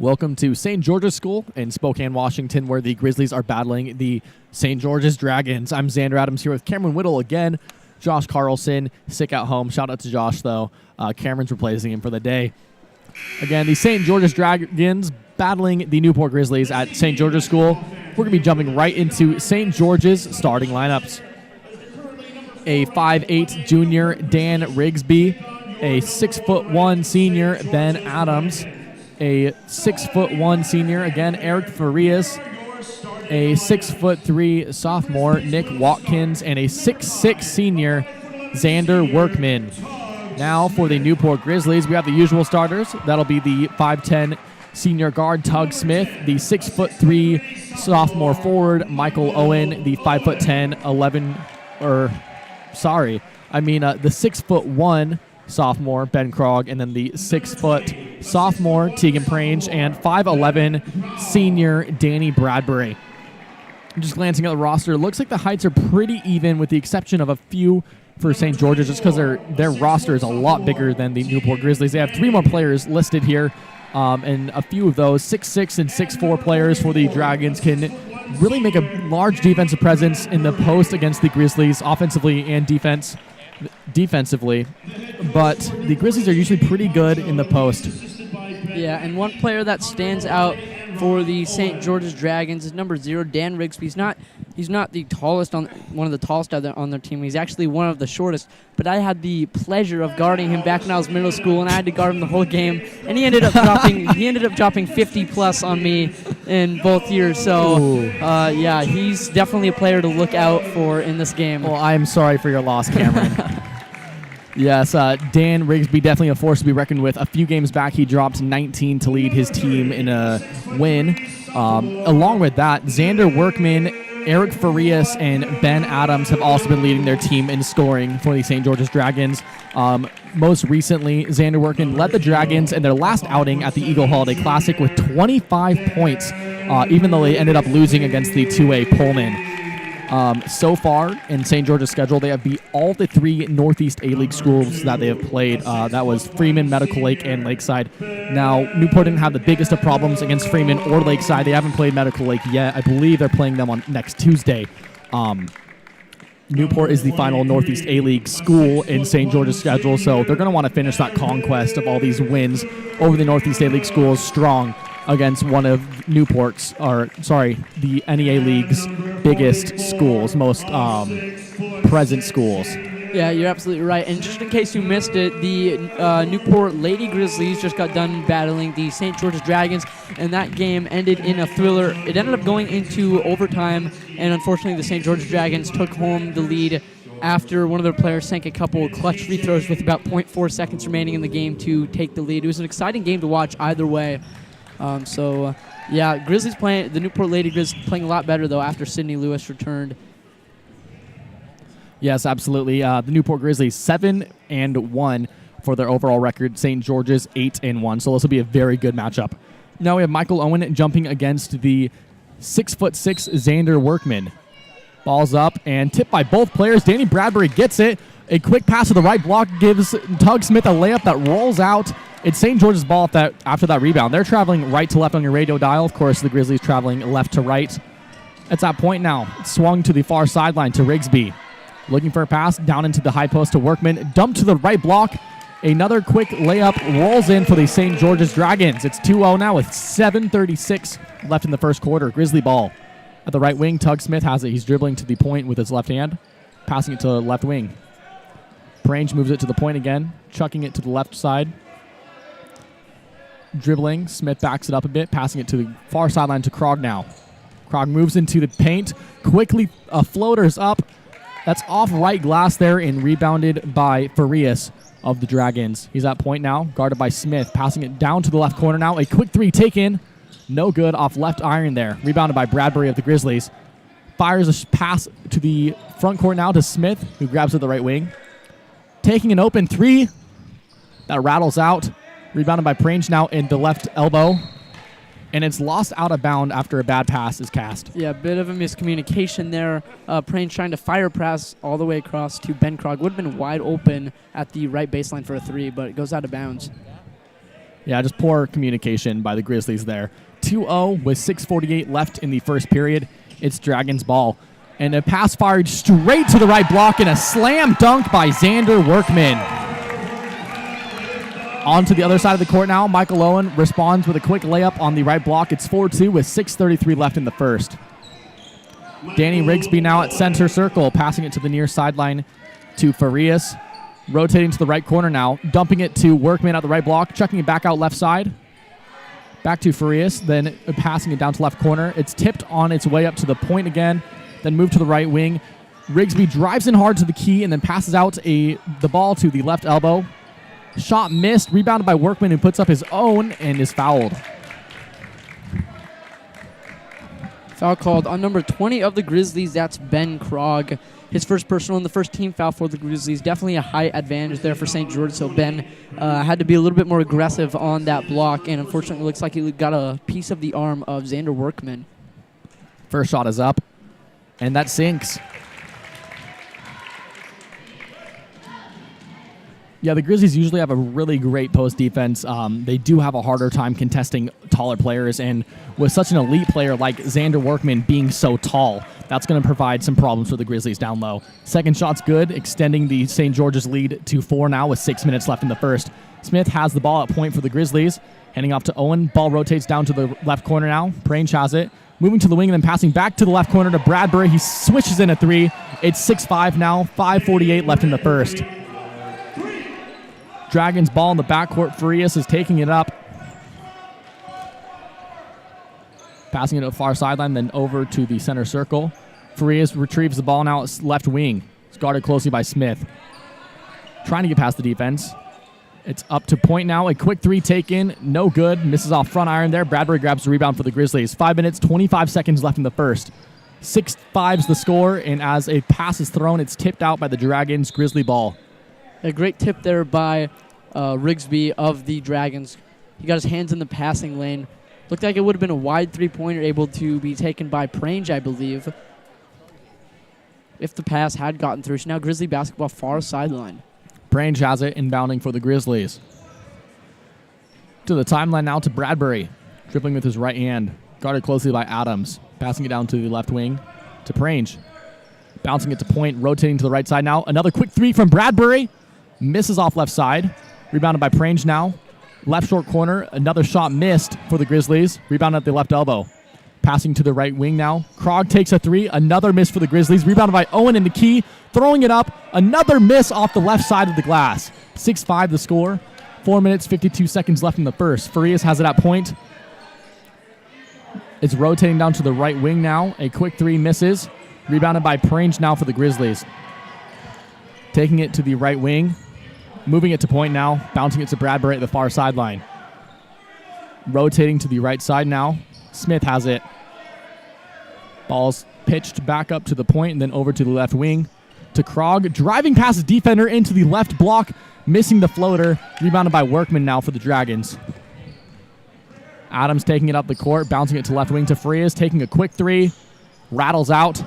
Welcome to St. George's School in Spokane, Washington, where the Grizzlies are battling the St. George's Dragons. I'm Xander Adams here with Cameron Whittle again. Josh Carlson, sick at home. Shout out to Josh, though. Cameron's replacing him for the day. Again, the St. George's Dragons battling the Newport Grizzlies at St. George's School. We're going to be jumping right into St. George's starting lineups. A 5'8" junior, Dan Rigsby. A 6'1" senior, Ben Adams. A 6'1" senior, again, Eric Farias. A 6'3" sophomore, Nick Watkins. And a 6'6" senior, Xander Workman. Now for the Newport Grizzlies, we have the usual starters. That'll be the 5'10" senior guard, Tug Smith. The 6'3" sophomore forward, Michael Owen. The 5'10", the 6'1" sophomore, Ben Krog, and then the 6' sophomore, Tegan Prange, and 5'11" senior, Danny Bradbury. Just glancing at the roster, it looks like the heights are pretty even with the exception of a few for St. George's, just because their roster is a lot bigger than the Newport Grizzlies. They have 3 more players listed here, and a few of those, 6'6" and 6'4" players for the Dragons, can really make a large defensive presence in the post against the Grizzlies, offensively and defensively. But the Grizzlies are usually pretty good in the post. Yeah, and one player that stands out for the St. George's Dragons is number 0, Dan Rigsby. He's not the tallest one of the tallest on their team. He's actually one of the shortest. But I had the pleasure of guarding him back when I was middle school, and I had to guard him the whole game. And he ended up dropping 50 plus on me in both years. So yeah, he's definitely a player to look out for in this game. Well, I'm sorry for your loss, Cameron. Yes, Dan Rigsby, definitely a force to be reckoned with. A few games back, he dropped 19 to lead his team in a win. Along with that, Xander Workman, Eric Farias, and Ben Adams have also been leading their team in scoring for the St. George's Dragons. Most recently, Xander Workman led the Dragons in their last outing at the Eagle Holiday Classic with 25 points, even though they ended up losing against the 2A Pullman. So far in St. George's schedule, they have beat all the 3 Northeast A-League schools that they have played. That was Freeman, Medical Lake, and Lakeside. Now, Newport didn't have the biggest of problems against Freeman or Lakeside. They haven't played Medical Lake yet. I believe they're playing them on next Tuesday. Newport is the final Northeast A-League school in St. George's schedule, so they're going to want to finish that conquest of all these wins over the Northeast A-League schools strong against one of the NEA League's biggest schools, most present schools. Yeah, you're absolutely right. And just in case you missed it, the Newport Lady Grizzlies just got done battling the St. George's Dragons, and that game ended in a thriller. It ended up going into overtime, and unfortunately the St. George's Dragons took home the lead after one of their players sank a couple of clutch free throws with about 0.4 seconds remaining in the game to take the lead. It was an exciting game to watch either way. Yeah, the Newport Lady Grizzlies playing a lot better, though, after Sydney Lewis returned. Yes, absolutely. The Newport Grizzlies 7-1 for their overall record. St. George's 8-1. So this will be a very good matchup. Now we have Michael Owen jumping against the 6'6" Xander Workman. Ball's up and tipped by both players. Danny Bradbury gets it. A quick pass to the right block gives Tug Smith a layup that rolls out. It's St. George's ball after that rebound. They're traveling right to left on your radio dial. Of course, the Grizzlies traveling left to right. It's that point now. It's swung to the far sideline to Rigsby. Looking for a pass down into the high post to Workman. Dumped to the right block. Another quick layup rolls in for the St. George's Dragons. It's 2-0 now with 7:36 left in the first quarter. Grizzly ball. At the right wing, Tug Smith has it. He's dribbling to the point with his left hand, passing it to the left wing. Prange moves it to the point again, chucking it to the left side. Dribbling, Smith backs it up a bit, passing it to the far sideline to Krog now. Krog moves into the paint, quickly floaters up. That's off right glass there and rebounded by Farias of the Dragons. He's at point now, guarded by Smith, passing it down to the left corner now. A quick 3 taken, no good, off left iron there. Rebounded by Bradbury of the Grizzlies. Fires a pass to the front court now to Smith, who grabs it at the right wing. Taking an open 3, that rattles out. Rebounded by Prange now in the left elbow. And it's lost out of bound after a bad pass is cast. Yeah, a bit of a miscommunication there. Prange trying to fire pass all the way across to Ben Krog. Would have been wide open at the right baseline for a 3, but it goes out of bounds. Yeah, just poor communication by the Grizzlies there. 2-0 with 6:48 left in the first period. It's Dragons ball. And a pass fired straight to the right block and a slam dunk by Xander Workman. On to the other side of the court now. Michael Owen responds with a quick layup on the right block. It's 4-2 with 6:33 left in the first. Danny Rigsby now at center circle, passing it to the near sideline to Farias. Rotating to the right corner now, dumping it to Workman at the right block, checking it back out left side. Back to Farias, then passing it down to left corner. It's tipped on its way up to the point again, then moved to the right wing. Rigsby drives in hard to the key and then passes out the ball to the left elbow. Shot missed, rebounded by Workman, who puts up his own and is fouled. Foul called on number 20 of the Grizzlies. That's Ben Krog. His first personal and the first team foul for the Grizzlies. Definitely a height advantage there for St. George. So Ben had to be a little bit more aggressive on that block, and unfortunately it looks like he got a piece of the arm of Xander Workman. First shot is up, and that sinks. Yeah, the Grizzlies usually have a really great post defense. They do have a harder time contesting taller players, and with such an elite player like Xander Workman being so tall, that's going to provide some problems for the Grizzlies down low. Second shot's good, extending the St. George's lead to 4 now with 6 minutes left in the first. Smith has the ball at point for the Grizzlies, handing off to Owen. Ball rotates down to the left corner now. Prange has it. Moving to the wing and then passing back to the left corner to Bradbury. He switches in a 3. It's 6-5 now, 5:48 left in the first. Dragons ball in the backcourt. Farias is taking it up. Passing it to the far sideline, then over to the center circle. Farias retrieves the ball now at left wing. It's guarded closely by Smith. Trying to get past the defense. It's up to point now. A quick 3 taken. No good. Misses off front iron there. Bradbury grabs the rebound for the Grizzlies. 5 minutes, 25 seconds left in the first. 6-5's the score, and as a pass is thrown, it's tipped out by the Dragons. Grizzly ball. A great tip there by Rigsby of the Dragons. He got his hands in the passing lane. Looked like it would have been a wide three-pointer able to be taken by Prange, I believe, if the pass had gotten through. So now Grizzly basketball far sideline. Prange has it, inbounding for the Grizzlies. To the timeline now to Bradbury. Dribbling with his right hand. Guarded closely by Adams. Passing it down to the left wing to Prange. Bouncing it to point, rotating to the right side now. Another quick 3 from Bradbury. Misses off left side. Rebounded by Prange now. Left short corner. Another shot missed for the Grizzlies. Rebounded at the left elbow. Passing to the right wing now. Krog takes a 3. Another miss for the Grizzlies. Rebounded by Owen in the key. Throwing it up. Another miss off the left side of the glass. 6-5 the score. 4 minutes, 52 seconds left in the first. Farias has it at point. It's rotating down to the right wing now. A quick 3 misses. Rebounded by Prange now for the Grizzlies. Taking it to the right wing. Moving it to point now. Bouncing it to Bradbury at the far sideline. Rotating to the right side now. Smith has it. Ball's pitched back up to the point and then over to the left wing to Krog. Driving past his defender into the left block. Missing the floater. Rebounded by Workman now for the Dragons. Adams taking it up the court. Bouncing it to left wing to Farias. Taking a quick 3. Rattles out.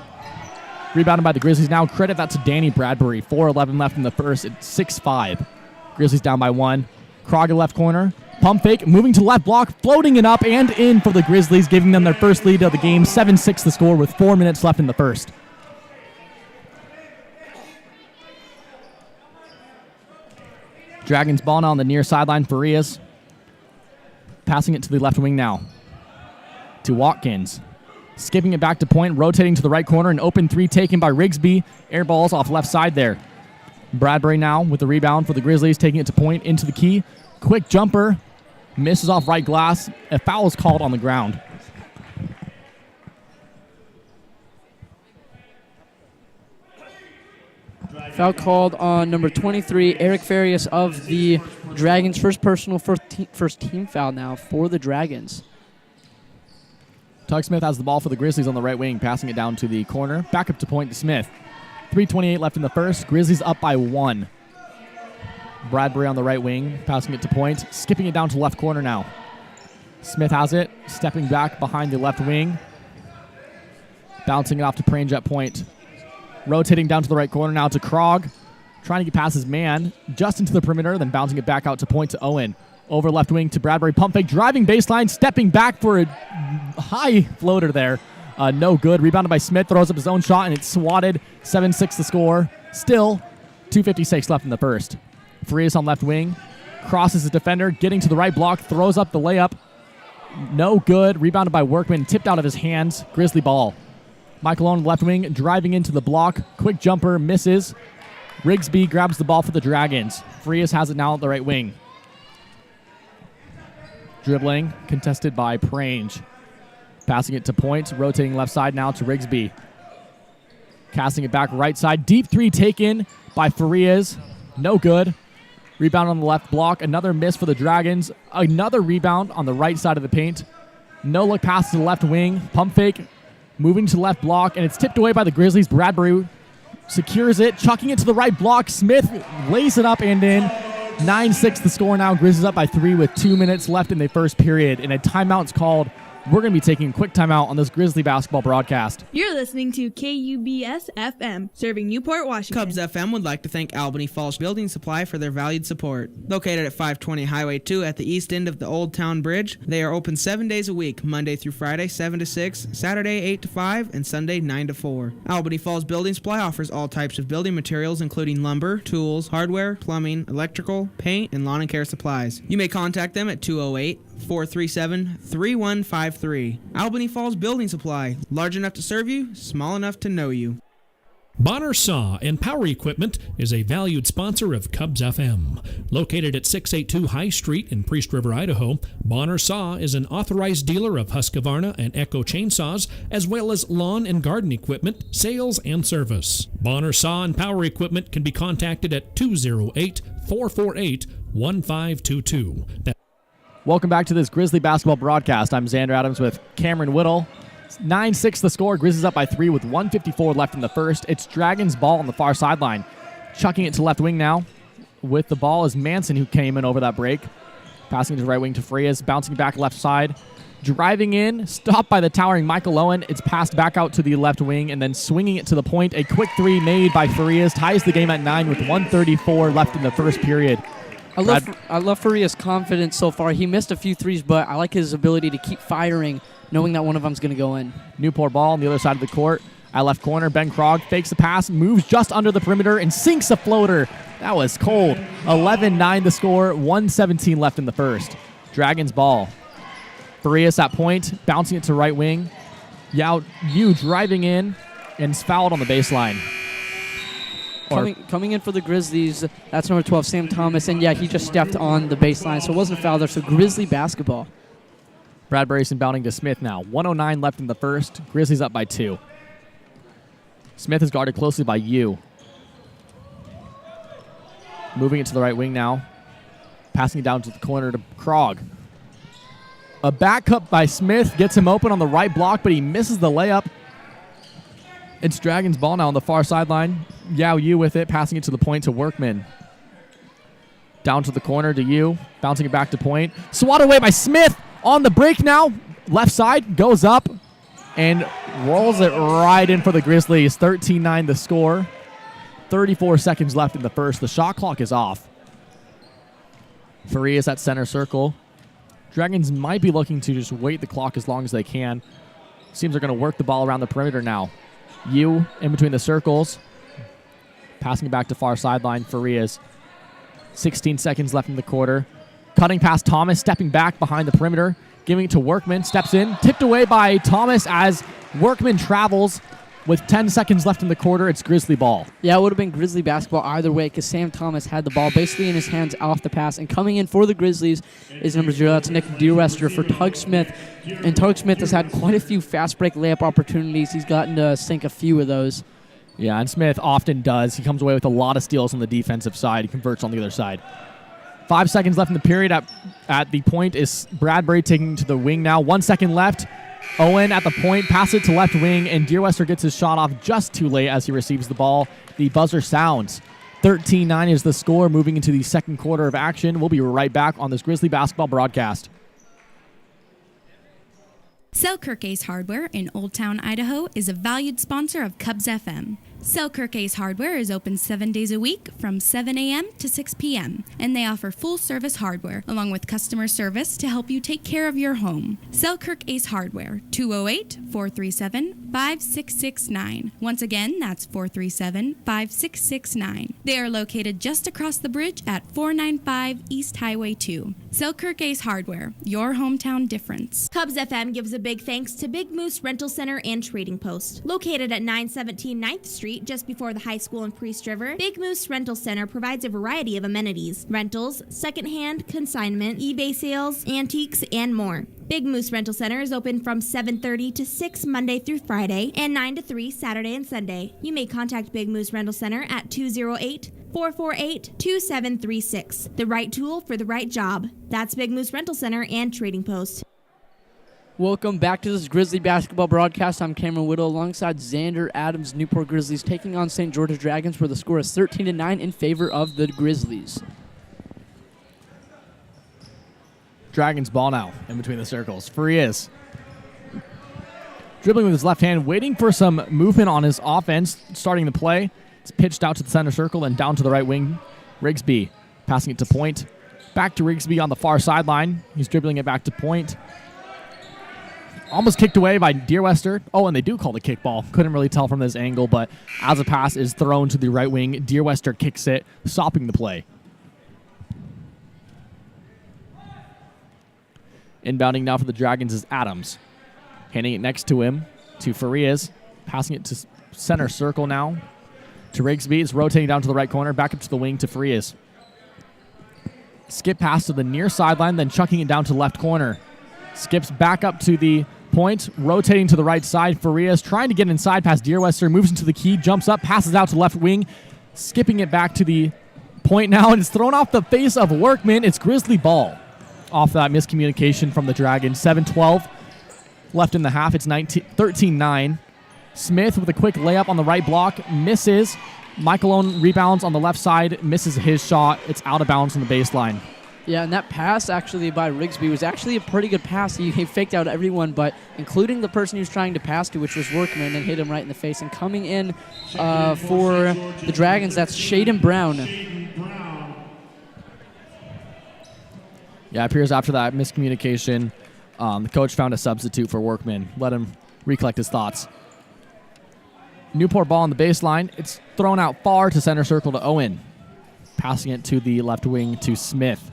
Rebounded by the Grizzlies now. Credit that to Danny Bradbury. 4:11 left in the first. It's 6-5. Grizzlies down by 1. Krog in left corner. Pump fake. Moving to left block. Floating it up and in for the Grizzlies, giving them their first lead of the game. 7-6 the score with 4 minutes left in the first. Dragons ball now on the near sideline. Farias. Passing it to the left wing now. To Watkins. Skipping it back to point, rotating to the right corner, an open 3 taken by Rigsby. Air balls off left side there. Bradbury now with the rebound for the Grizzlies, taking it to point into the key. Quick jumper, misses off right glass. A foul is called on the ground. Foul called on number 23, Eric Farias of the Dragons. First personal, first team foul now for the Dragons. Tug Smith has the ball for the Grizzlies on the right wing, passing it down to the corner. Back up to point to Smith. 3:28 left in the first. Grizzlies up by 1. Bradbury on the right wing, passing it to point. Skipping it down to left corner now. Smith has it, stepping back behind the left wing. Bouncing it off to Prange at point. Rotating down to the right corner now to Krog. Trying to get past his man, just into the perimeter, then bouncing it back out to point to Owen. Over left wing to Bradbury. Pump fake, driving baseline, stepping back for a high floater there. No good. Rebounded by Smith, throws up his own shot, and it's swatted. 7-6 the score. Still 2:56 left in the first. Farias on left wing. Crosses his defender, getting to the right block, throws up the layup. No good. Rebounded by Workman, tipped out of his hands. Grizzly ball. Michael on left wing, driving into the block. Quick jumper, misses. Rigsby grabs the ball for the Dragons. Farias has it now at the right wing. Dribbling, contested by Prange. Passing it to Point, rotating left side now to Rigsby. Casting it back right side. Deep three taken by Farias. No good. Rebound on the left block. Another miss for the Dragons. Another rebound on the right side of the paint. No look pass to the left wing. Pump fake. Moving to the left block, and it's tipped away by the Grizzlies. Bradbury secures it, chucking it to the right block. Smith lays it up and in. 9-6 the score now. Grizzlies up by 3 with 2 minutes left in the first period. And a timeout's called. We're going to be taking a quick timeout on this Grizzly basketball broadcast. You're listening to KUBS FM, serving Newport, Washington. Cubs FM would like to thank Albany Falls Building Supply for their valued support. Located at 520 Highway 2 at the east end of the Old Town Bridge, they are open 7 days a week, Monday through Friday, 7 to 6, Saturday, 8 to 5, and Sunday, 9 to 4. Albany Falls Building Supply offers all types of building materials, including lumber, tools, hardware, plumbing, electrical, paint, and lawn and care supplies. You may contact them at 208-437-3153. Albany Falls Building Supply. Large enough to serve you, small enough to know you. Bonner Saw and Power Equipment is a valued sponsor of Cubs FM. Located at 682 High Street in Priest River, Idaho, Bonner Saw is an authorized dealer of Husqvarna and Echo chainsaws, as well as lawn and garden equipment, sales, and service. Bonner Saw and Power Equipment can be contacted at 208-448-1522. Welcome back to this Grizzly basketball broadcast. I'm Xander Adams with Cameron Whittle. 9-6 the score. Grizzlies up by 3 with 1:54 left in the first. It's Dragons ball on the far sideline. Chucking it to left wing now. With the ball is Manson, who came in over that break. Passing to right wing to Farias. Bouncing back left side. Driving in. Stopped by the towering Michael Owen. It's passed back out to the left wing and then swinging it to the point. A quick three made by Farias. Ties the game at 9 with 1:34 left in the first period. I love Farias' confidence so far. He missed a few threes, but I like his ability to keep firing, knowing that one of them's going to go in. Newport ball on the other side of the court. At left corner, Ben Krog fakes the pass, moves just under the perimeter, and sinks a floater. That was cold. 11-9 the score, 1:17 left in the first. Dragons ball. Farias at point, bouncing it to right wing. Yao Yu driving in, and is fouled on the baseline. Coming in for the Grizzlies, that's number 12, Sam Thomas. And, yeah, he just stepped on the baseline, so it wasn't a foul there. So Grizzly basketball. Bradbury's inbounding to Smith now. 1:09 left in the first. Grizzlies up by 2. Smith is guarded closely by Yu. Moving it to the right wing now. Passing it down to the corner to Krog. A back cut by Smith gets him open on the right block, but he misses the layup. It's Dragons ball now on the far sideline. Yao Yu with it, passing it to the point to Workman. Down to the corner to Yu, bouncing it back to point. Swatted away by Smith on the break now. Left side, goes up, and rolls it right in for the Grizzlies. 13-9 the score. 34 seconds left in the first. The shot clock is off. Farias at center circle. Dragons might be looking to just wait the clock as long as they can. Seems they're going to work the ball around the perimeter now. Yu in between the circles. Passing it back to far sideline, Farias. 16 seconds left in the quarter. Cutting past Thomas, stepping back behind the perimeter. Giving it to Workman, steps in. Tipped away by Thomas as Workman travels. With 10 seconds left in the quarter, it's Grizzly ball. Yeah, it would have been Grizzly basketball either way because Sam Thomas had the ball basically in his hands off the pass. And coming in for the Grizzlies is number 0. That's Nick Dearwester for Tug Smith. And Tug Smith has had quite a few fast break layup opportunities. He's gotten to sink a few of those. Yeah, and Smith often does. He comes away with a lot of steals on the defensive side. He converts on the other side. 5 seconds left in the period. At the point is Bradbury taking to the wing now. 1 second left. Owen at the point, pass it to left wing, and Dearwester gets his shot off just too late as he receives the ball. The buzzer sounds. 13-9 is the score, moving into the second quarter of action. We'll be right back on this Grizzly basketball broadcast. Selkirk Ace Hardware in Old Town, Idaho is a valued sponsor of Cubs FM. Selkirk Ace Hardware is open 7 days a week from 7 a.m. to 6 p.m., and they offer full-service hardware along with customer service to help you take care of your home. Selkirk Ace Hardware, 208-437-5669. Once again, that's 437-5669. They are located just across the bridge at 495 East Highway 2. Selkirk Ace Hardware, your hometown difference. Cubs FM gives a big thanks to Big Moose Rental Center and Trading Post. Located at 917 9th Street, just before the high school in Priest River, Big Moose Rental Center provides a variety of amenities: rentals, secondhand, consignment, eBay sales, antiques, and more. Big Moose Rental Center is open from 7:30 to 6 Monday through Friday and 9 to 3 Saturday and Sunday. You may contact Big Moose Rental Center at 208-448-2736. The right tool for the right job. That's Big Moose Rental Center and Trading Post. Welcome back to this Grizzly basketball broadcast. I'm Cameron Whittle alongside Xander Adams. Newport Grizzlies taking on St. George's Dragons, where the score is 13-9 in favor of the Grizzlies. Dragons ball now in between the circles. Farias dribbling with his left hand, waiting for some movement on his offense, starting the play. It's pitched out to the center circle and down to the right wing. Rigsby passing it to Point. Back to Rigsby on the far sideline. He's dribbling it back to Point. Almost kicked away by Deerwester. Oh, and they do call the kickball. Couldn't really tell from this angle, but as a pass is thrown to the right wing, Deerwester kicks it, stopping the play. Inbounding now for the Dragons is Adams. Handing it next to him to Farias. Passing it to center circle now to Rigsby. It's rotating down to the right corner. Back up to the wing to Farias. Skip pass to the near sideline, then chucking it down to left corner. Skips back up to the point, rotating to the right side. Farias trying to get inside past Deerwester, moves into the key, jumps up, passes out to left wing, skipping it back to the point now, and it's thrown off the face of Workman. It's Grizzly ball off that miscommunication from the Dragons. 7:12 left in the half. It's 13-9. Smith with a quick layup on the right block, misses. Michael Owen rebounds on the left side, misses his shot. It's out of bounds on the baseline. Yeah, and that pass actually by Rigsby was actually a pretty good pass. He faked out everyone, but including the person he was trying to pass to, which was Workman, and hit him right in the face. And coming in for the Dragons, that's Shaden Brown. Yeah, it appears after that miscommunication, the coach found a substitute for Workman. Let him recollect his thoughts. Newport ball on the baseline. It's thrown out far to center circle to Owen. Passing it to the left wing to Smith.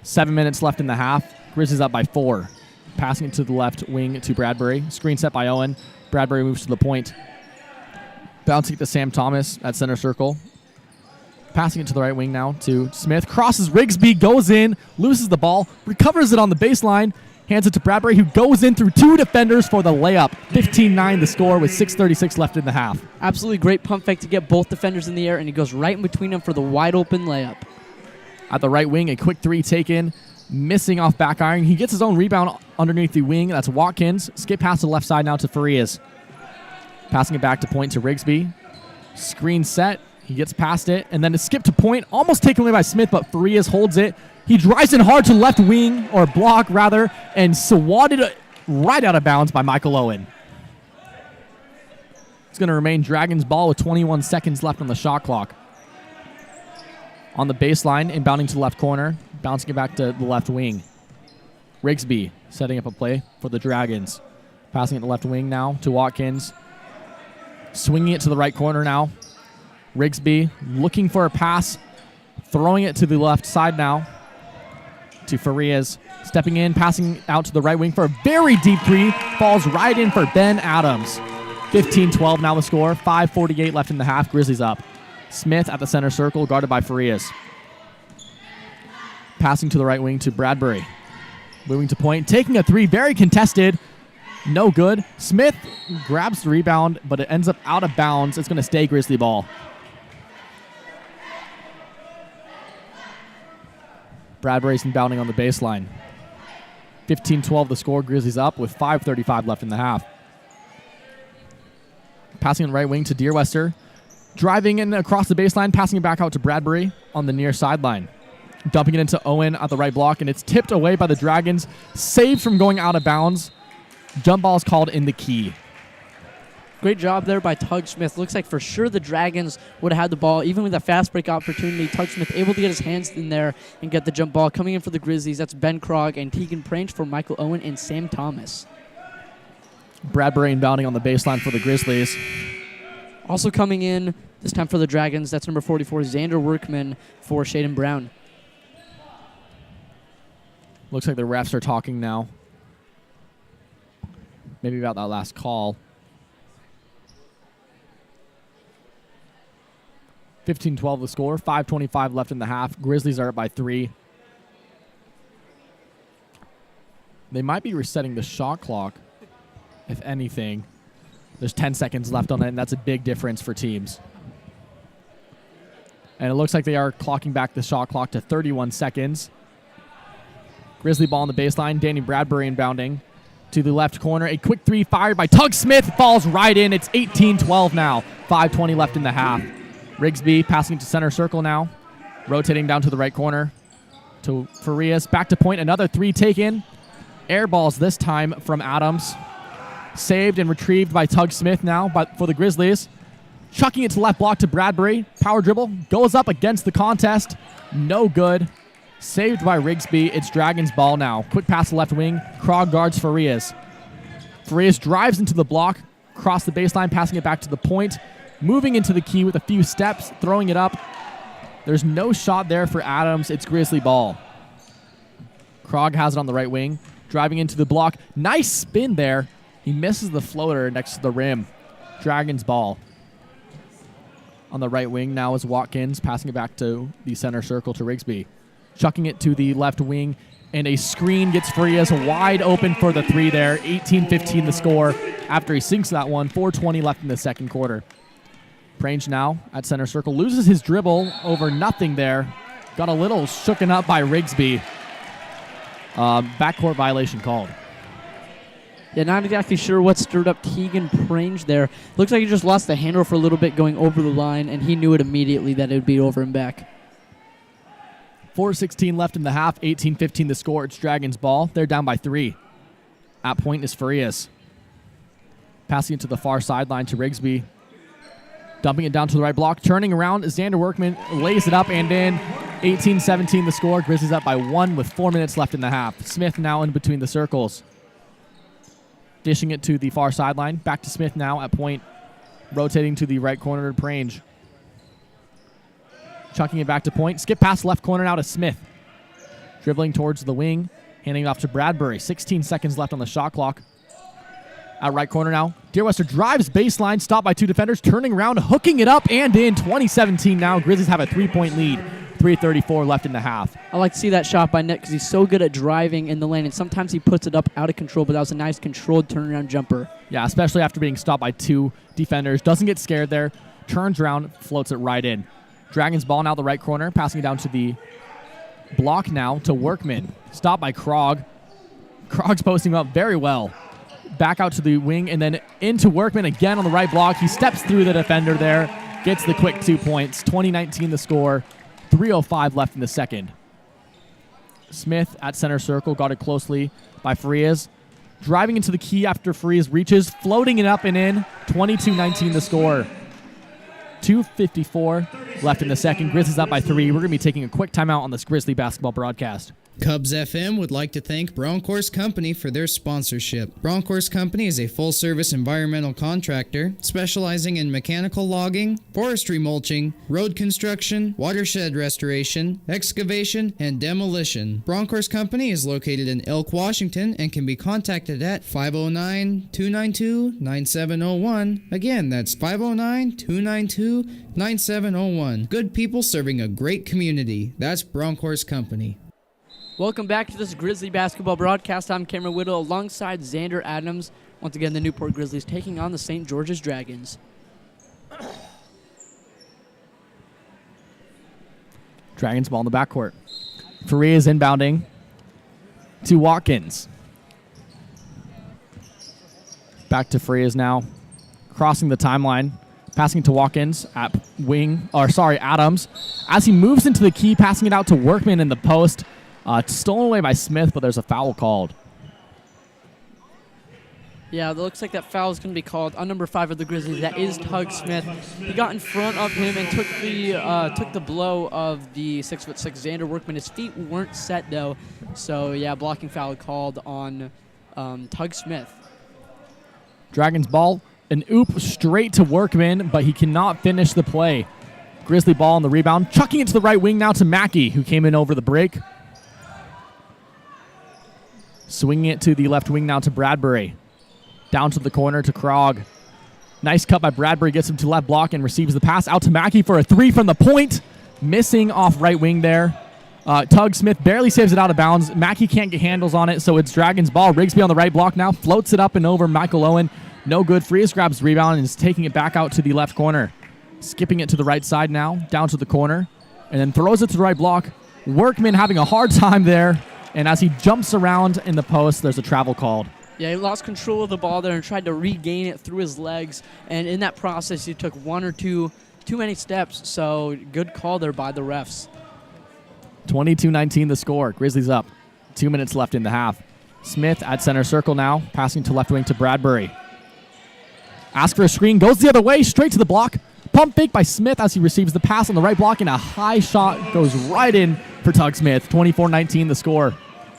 7 minutes left in the half. Grizzlies up by 4. Passing it to the left wing to Bradbury. Screen set by Owen. Bradbury moves to the point. Bouncing it to Sam Thomas at center circle. Passing it to the right wing now to Smith. Crosses Rigsby, goes in, loses the ball, recovers it on the baseline, hands it to Bradbury, who goes in through 2 defenders for the layup. 15-9 the score with 6:36 left in the half. Absolutely great pump fake to get both defenders in the air, and he goes right in between them for the wide open layup. At the right wing, a quick 3 taken, missing off back iron. He gets his own rebound underneath the wing. That's Watkins. Skip pass to the left side now to Farias. Passing it back to point to Rigsby. Screen set. He gets past it, and then a skip to point, almost taken away by Smith, but Farias holds it. He drives in hard to left wing, or block rather, and swatted right out of bounds by Michael Owen. It's going to remain Dragons ball with 21 seconds left on the shot clock. On the baseline, inbounding to the left corner, bouncing it back to the left wing. Rigsby setting up a play for the Dragons. Passing it to the left wing now to Watkins. Swinging it to the right corner now. Rigsby looking for a pass, throwing it to the left side now to Farias. Stepping in, passing out to the right wing for a very deep 3. Falls right in for Ben Adams. 15-12 now the score. 5:48 left in the half. Grizzlies up. Smith at the center circle, guarded by Farias. Passing to the right wing to Bradbury. Moving to point, taking a 3, very contested. No good. Smith grabs the rebound, but it ends up out of bounds. It's going to stay Grizzly ball. Bradbury's inbounding on the baseline. 15-12 the score. Grizzlies up with 5:35 left in the half. Passing on the right wing to Deerwester. Driving in across the baseline, passing it back out to Bradbury on the near sideline. Dumping it into Owen at the right block, and it's tipped away by the Dragons. Saved from going out of bounds. Jump ball is called in the key. Great job there by Tug Smith. Looks like for sure the Dragons would have had the ball. Even with a fast break opportunity, Tug Smith able to get his hands in there and get the jump ball. Coming in for the Grizzlies, that's Ben Krog and Tegan Prange for Michael Owen and Sam Thomas. Bradbury inbounding on the baseline for the Grizzlies. Also coming in, this time for the Dragons, that's number 44, Xander Workman for Shaden Brown. Looks like the refs are talking now. Maybe about that last call. 15-12 the score. 5:25 left in the half. Grizzlies are up by 3. They might be resetting the shot clock, if anything. There's 10 seconds left on it, and that's a big difference for teams. And it looks like they are clocking back the shot clock to 31 seconds. Grizzly ball on the baseline. Danny Bradbury inbounding to the left corner. A quick three fired by Tug Smith. Falls right in. It's 18-12 now. 5:20 left in the half. Rigsby passing to center circle now. Rotating down to the right corner to Farias. Back to point. Another three taken. Air balls this time from Adams. Saved and retrieved by Tug Smith now for the Grizzlies. Chucking it to left block to Bradbury. Power dribble. Goes up against the contest. No good. Saved by Rigsby. It's Dragons ball now. Quick pass to left wing. Krog guards Farias. Farias drives into the block. Across the baseline. Passing it back to the point. Moving into the key with a few steps. Throwing it up. There's no shot there for Adams. It's Grizzly ball. Krog has it on the right wing. Driving into the block. Nice spin there. He misses the floater next to the rim. Dragons ball. On the right wing now is Watkins. Passing it back to the center circle to Rigsby. Chucking it to the left wing. And a screen gets Farias wide open for the three there. 18-15 the score after he sinks that one. 4:20 left in the second quarter. Prange now at center circle. Loses his dribble over nothing there. Got a little shooken up by Rigsby. Backcourt violation called. Yeah, not exactly sure what stirred up Tegan Prange there. Looks like he just lost the handle for a little bit going over the line, and he knew it immediately that it would be over and back. 4:16 left in the half. 18-15 the score. It's Dragons ball. They're down by 3. At point is Farias. Passing it to the far sideline to Rigsby. Dumping it down to the right block. Turning around. Xander Workman lays it up and in. 18-17 the score. Grizzlies up by 1 with 4 minutes left in the half. Smith now in between the circles. Dishing it to the far sideline. Back to Smith now at point. Rotating to the right corner to Prange. Chucking it back to point. Skip past left corner now to Smith. Dribbling towards the wing. Handing it off to Bradbury. 16 seconds left on the shot clock. At right corner now. Deerwester drives baseline. Stopped by 2 defenders. Turning around. Hooking it up and in. 20-17 now. Grizzlies have a 3-point lead. 3:34 left in the half. I like to see that shot by Nick because he's so good at driving in the lane, and sometimes he puts it up out of control, but that was a nice controlled turnaround jumper. Yeah, especially after being stopped by 2 defenders. Doesn't get scared there. Turns around, floats it right in. Dragons ball now the right corner. Passing it down to the block now to Workman. Stopped by Krog. Krog's posting up very well. Back out to the wing and then into Workman again on the right block. He steps through the defender there. Gets the quick 2 points. 20-19 the score. 3:05 left in the second. Smith at center circle. Got it closely by Farias. Driving into the key after Farias reaches. Floating it up and in. 22-19 the score. 2:54 left in the second. Grizzlies up by 3. We're going to be taking a quick timeout on this Grizzly basketball broadcast. Cubs FM would like to thank Broncourse Company for their sponsorship. Broncourse Company is a full-service environmental contractor specializing in mechanical logging, forestry mulching, road construction, watershed restoration, excavation, and demolition. Broncourse Company is located in Elk, Washington, and can be contacted at 509-292-9701. Again, that's 509-292-9701. Good people serving a great community. That's Broncourse Company. Welcome back to this Grizzly basketball broadcast. I'm Cameron Whittle alongside Xander Adams. Once again, the Newport Grizzlies taking on the St. George's Dragons. Dragons ball in the backcourt. Farias inbounding to Watkins. Back to Farias now. Crossing the timeline. Passing to Watkins at Adams. As he moves into the key, passing it out to Workman in the post. Stolen away by Smith, but there's a foul called. Yeah, it looks like that foul is going to be called on number 5 of the Grizzlies. That is Tug Smith. He got in front of him and took the blow of the 6'6" Xander Workman. His feet weren't set, though. So, yeah, blocking foul called on Tug Smith. Dragons ball, an oop straight to Workman, but he cannot finish the play. Grizzly ball on the rebound, chucking it to the right wing now to Mackey, who came in over the break. Swinging it to the left wing now to Bradbury. Down to the corner to Krog. Nice cut by Bradbury, gets him to left block and receives the pass out to Mackey for a 3 from the point. Missing off right wing there. Tug Smith barely saves it out of bounds. Mackey can't get handles on it, so it's Dragons ball. Rigsby on the right block now, floats it up and over Michael Owen. No good. Frias grabs the rebound and is taking it back out to the left corner. Skipping it to the right side now, down to the corner, and then throws it to the right block. Workman having a hard time there, and as he jumps around in the post, there's a travel called. Yeah, he lost control of the ball there and tried to regain it through his legs, and in that process, he took one or too many steps, so good call there by the refs. 22-19 the score. Grizzlies up. 2 minutes left in the half. Smith at center circle now, passing to left wing to Bradbury. Ask for a screen, goes the other way, straight to the block. Pump fake by Smith as he receives the pass on the right block, and a high shot goes right in for Tug Smith. 24-19 the score.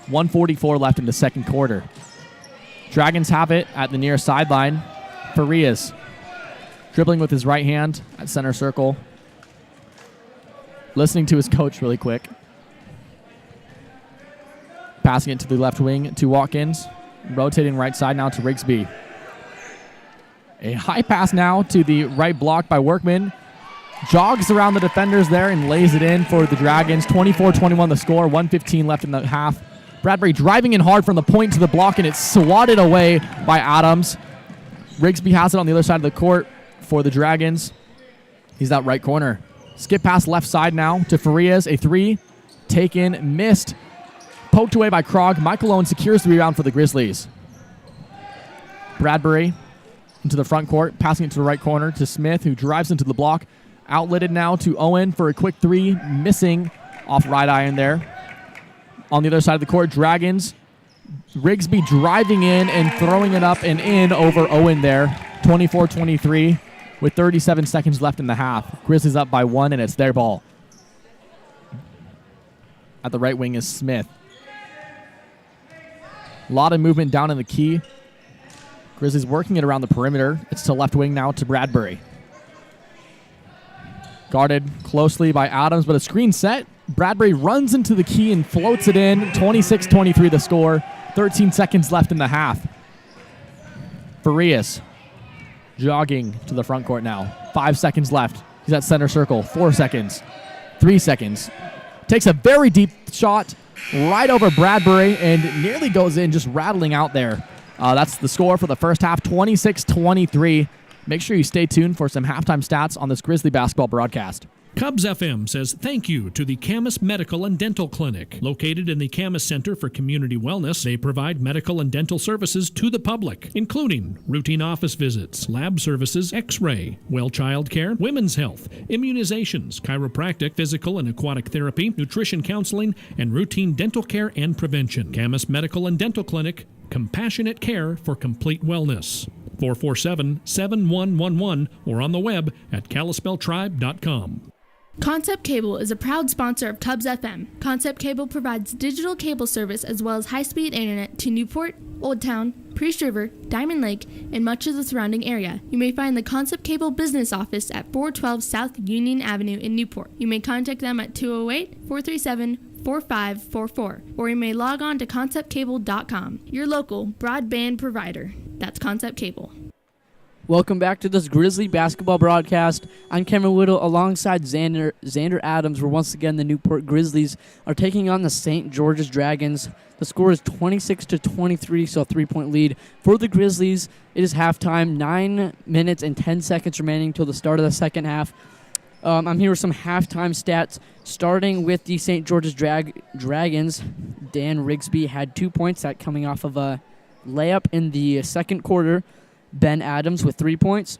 1:44 left in the second quarter. Dragons have it at the near sideline. Farias dribbling with his right hand at center circle. Listening to his coach really quick. Passing it to the left wing to Watkins. Rotating right side now to Rigsby. A high pass now to the right block by Workman. Jogs around the defenders there and lays it in for the Dragons. 24-21 the score. 1:15 left in the half. Bradbury driving in hard from the point to the block, and it's swatted away by Adams. Rigsby has it on the other side of the court for the Dragons. He's that right corner. Skip pass left side now to Farias. A 3. Taken, missed. Poked away by Krog. Michael Owen secures the rebound for the Grizzlies. Bradbury into the front court, passing it to the right corner to Smith, who drives into the block. Outletted now to Owen for a quick 3, missing off right iron there. On the other side of the court, Dragons. Rigsby driving in and throwing it up and in over Owen there. 24-23 with 37 seconds left in the half. Grizzlies up by 1, and it's their ball. At the right wing is Smith. A lot of movement down in the key. Grizzlies working it around the perimeter. It's to left wing now to Bradbury. Guarded closely by Adams, but a screen set. Bradbury runs into the key and floats it in. 26-23 the score. 13 seconds left in the half. Farias jogging to the front court now. 5 seconds left. He's at center circle. 4 seconds. 3 seconds. Takes a very deep shot right over Bradbury and nearly goes in, just rattling out there. That's the score for the first half, 26-23. Make sure you stay tuned for some halftime stats on this Grizzly basketball broadcast. Cubs FM says thank you to the Camas Medical and Dental Clinic. Located in the Camas Center for Community Wellness, they provide medical and dental services to the public, including routine office visits, lab services, x-ray, well child care, women's health, immunizations, chiropractic, physical and aquatic therapy, nutrition counseling, and routine dental care and prevention. Camas Medical and Dental Clinic, compassionate care for complete wellness. 447-7111 or on the web at Kalispelltribe.com. Concept Cable is a proud sponsor of Cubs FM. Concept Cable provides digital cable service as well as high-speed internet to Newport, Old Town, Priest River, Diamond Lake, and much of the surrounding area. You may find the Concept Cable business office at 412 South Union Avenue in Newport. You may contact them at 208-437-4544, or you may log on to conceptcable.com, your local broadband provider. That's Concept Cable. Welcome back to this Grizzly basketball broadcast. I'm Cameron Whittle alongside Xander Adams, where once again the Newport Grizzlies are taking on the St. George's Dragons. The score is 26-23, so a 3-point lead for the Grizzlies. It is halftime, 9 minutes and 10 seconds remaining till the start of the second half. I'm here with some halftime stats, starting with the St. George's Dragons. Dan Rigsby had 2 points, that coming off of a layup in the second quarter. Ben Adams with 3 points.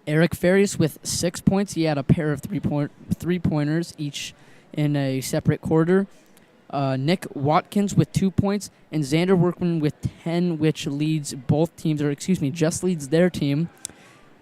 Eric Farias with 6 points. He had a pair of three-pointers each in a separate quarter. Nick Watkins with 2 points, and Xander Workman with 10, which leads both teams, just leads their team.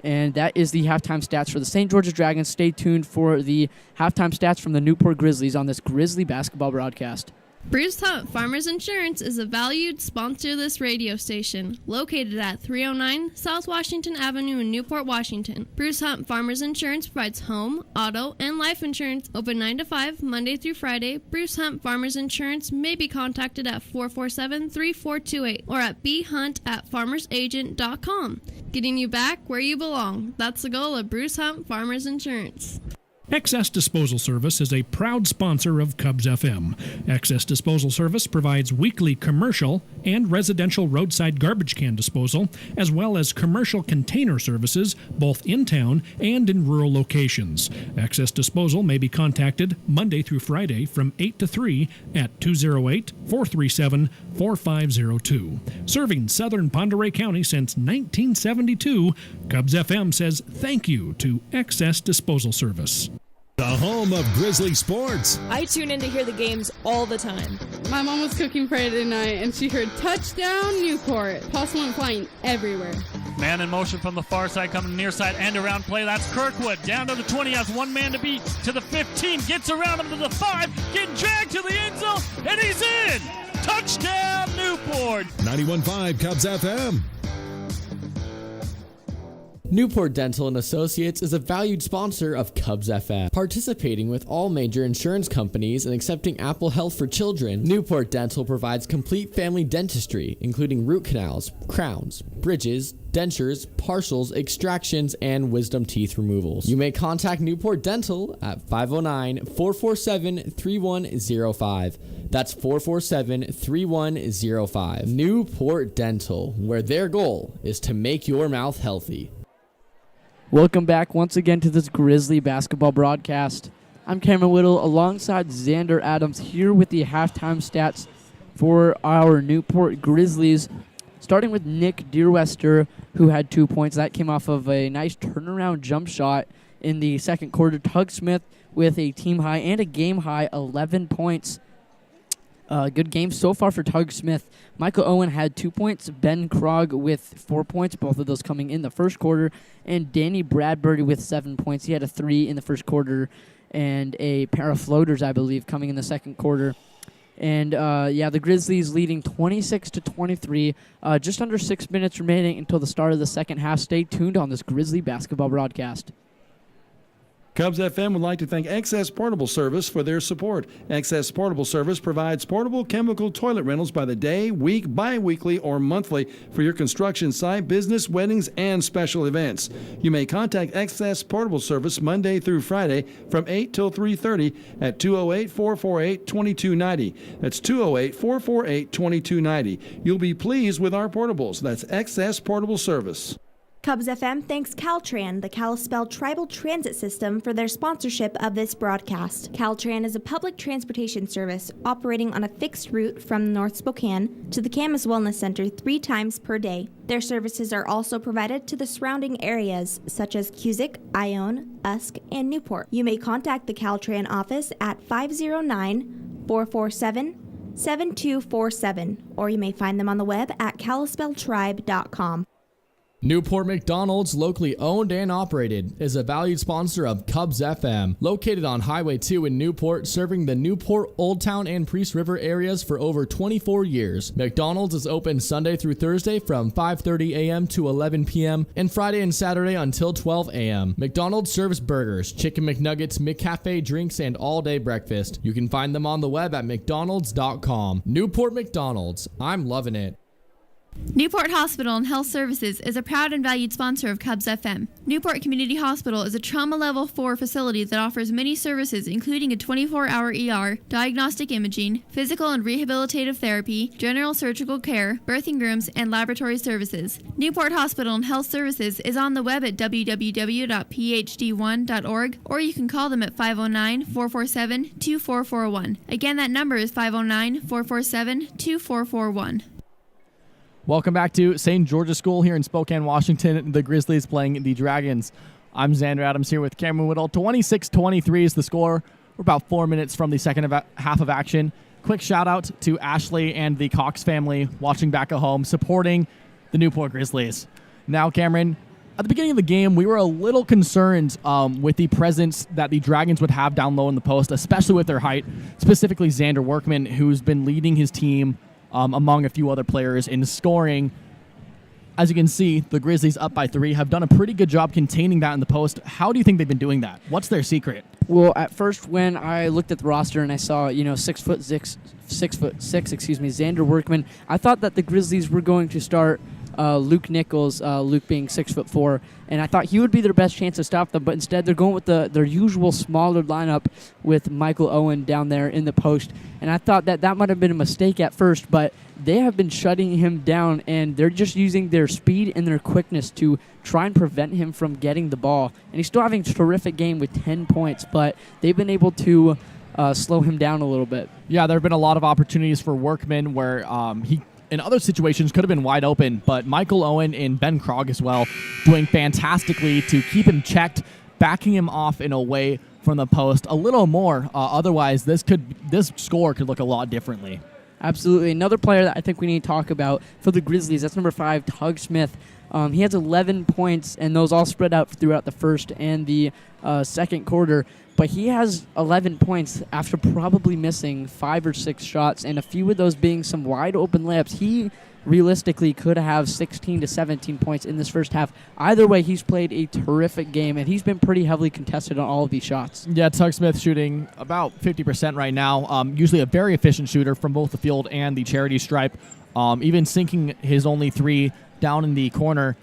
And that is the halftime stats for the St. George's Dragons. Stay tuned for the halftime stats from the Newport Grizzlies on this Grizzly basketball broadcast. Bruce Hunt Farmers Insurance is a valued sponsor of this radio station, located at 309 South Washington Avenue in Newport, Washington. Bruce Hunt Farmers Insurance provides home, auto, and life insurance open 9 to 5, Monday through Friday. Bruce Hunt Farmers Insurance may be contacted at 447-3428 or at bhunt@farmersagent.com. Getting you back where you belong. That's the goal of Bruce Hunt Farmers Insurance. Excess Disposal Service is a proud sponsor of Cubs FM. Excess Disposal Service provides weekly commercial and residential roadside garbage can disposal, as well as commercial container services both in town and in rural locations. Excess Disposal may be contacted Monday through Friday from 8 to 3 at 208-437-4502. Serving southern Pend Oreille County since 1972, Cubs FM says thank you to Excess Disposal Service. The home of Grizzly sports. I tune in to hear the games all the time. My mom was cooking Friday night and she heard touchdown Newport. Possum went flying everywhere. Man in motion from the far side, coming near side, end around play. That's Kirkwood. Down to the 20, has one man to beat. To the 15, gets around him to the 5, getting dragged to the end zone, and he's in! Touchdown Newport! 91.5 Cubs FM. Newport Dental & Associates is a valued sponsor of Cubs FM, participating with all major insurance companies and accepting Apple Health for children. Newport Dental provides complete family dentistry, including root canals, crowns, bridges, dentures, partials, extractions, and wisdom teeth removals. You may contact Newport Dental at 509-447-3105. That's 447-3105. Newport Dental, where their goal is to make your mouth healthy. Welcome back once again to this Grizzly basketball broadcast. I'm Cameron Whittle alongside Xander Adams here with the halftime stats for our Newport Grizzlies. Starting with Nick Deerwester, who had 2 points. That came off of a nice turnaround jump shot in the second quarter. Tug Smith with a team high and a game high 11 points. Good game so far for Tug Smith. Michael Owen had 2 points. Ben Krog with 4 points, both of those coming in the first quarter. And Danny Bradbury with 7 points. He had a 3 in the first quarter and a pair of floaters, I believe, coming in the second quarter. And, the Grizzlies leading 26-23. Just under 6 minutes remaining until the start of the second half. Stay tuned on this Grizzly basketball broadcast. Cubs FM would like to thank Excess Portable Service for their support. Excess Portable Service provides portable chemical toilet rentals by the day, week, bi-weekly, or monthly for your construction site, business, weddings, and special events. You may contact Excess Portable Service Monday through Friday from 8 till 3:30 at 208-448-2290. That's 208-448-2290. You'll be pleased with our portables. That's Excess Portable Service. Cubs FM thanks Caltran, the Kalispell Tribal Transit System, for their sponsorship of this broadcast. Caltran is a public transportation service operating on a fixed route from North Spokane to the Camas Wellness Center 3 times per day. Their services are also provided to the surrounding areas, such as Cusick, Ione, Usk, and Newport. You may contact the Caltran office at 509-447-7247, or you may find them on the web at kalispelltribe.com. Newport McDonald's, locally owned and operated, is a valued sponsor of Cubs FM. Located on Highway 2 in Newport, serving the Newport, Old Town, and Priest River areas for over 24 years. McDonald's is open Sunday through Thursday from 5:30 a.m. to 11 p.m. and Friday and Saturday until 12 a.m. McDonald's serves burgers, chicken McNuggets, McCafe drinks, and all-day breakfast. You can find them on the web at mcdonalds.com. Newport McDonald's. I'm loving it. Newport Hospital and Health Services is a proud and valued sponsor of Cubs FM. Newport Community Hospital is a trauma level 4 facility that offers many services including a 24-hour ER, diagnostic imaging, physical and rehabilitative therapy, general surgical care, birthing rooms, and laboratory services. Newport Hospital and Health Services is on the web at www.phed1.org, or you can call them at 509-447-2441. Again, that number is 509-447-2441. Welcome back to St. George's School here in Spokane, Washington. The Grizzlies playing the Dragons. I'm Xander Adams here with Cameron Whittle. 26-23 is the score. We're about 4 minutes from the second half of action. quick shout out to Ashley and the Cox family watching back at home, supporting the Newport Grizzlies. Now, Cameron, at the beginning of the game, we were a little concerned with the presence that the Dragons would have down low in the post, especially with their height, specifically Xander Workman, who's been leading his team among a few other players in scoring. As you can see, the Grizzlies up by 3 have done a pretty good job containing that in the post. How do you think they've been doing that? What's their secret? Well, at first, when I looked at the roster and I saw, 6'6", Xander Workman, I thought that the Grizzlies were going to start Luke Nichols, Luke being 6'4", and I thought he would be their best chance to stop them, but instead they're going with their usual smaller lineup with Michael Owen down there in the post, and I thought that might have been a mistake at first, but they have been shutting him down, and they're just using their speed and their quickness to try and prevent him from getting the ball, and he's still having a terrific game with 10 points, but they've been able to slow him down a little bit. Yeah, there have been a lot of opportunities for Workman where he in other situations could have been wide open, but Michael Owen and Ben Krog as well doing fantastically to keep him checked, backing him off in a way from the post a little more. Otherwise, this score could look a lot differently. Absolutely. Another player that I think we need to talk about for the Grizzlies, that's number 5, Tug Smith. He has 11 points, and those all spread out throughout the first and the second quarter. But he has 11 points after probably missing 5 or 6 shots, and a few of those being some wide-open layups. He realistically could have 16 to 17 points in this first half. Either way, he's played a terrific game, and he's been pretty heavily contested on all of these shots. Yeah, Tug Smith shooting about 50% right now. Usually a very efficient shooter from both the field and the charity stripe. Even sinking his only 3 down in the corner.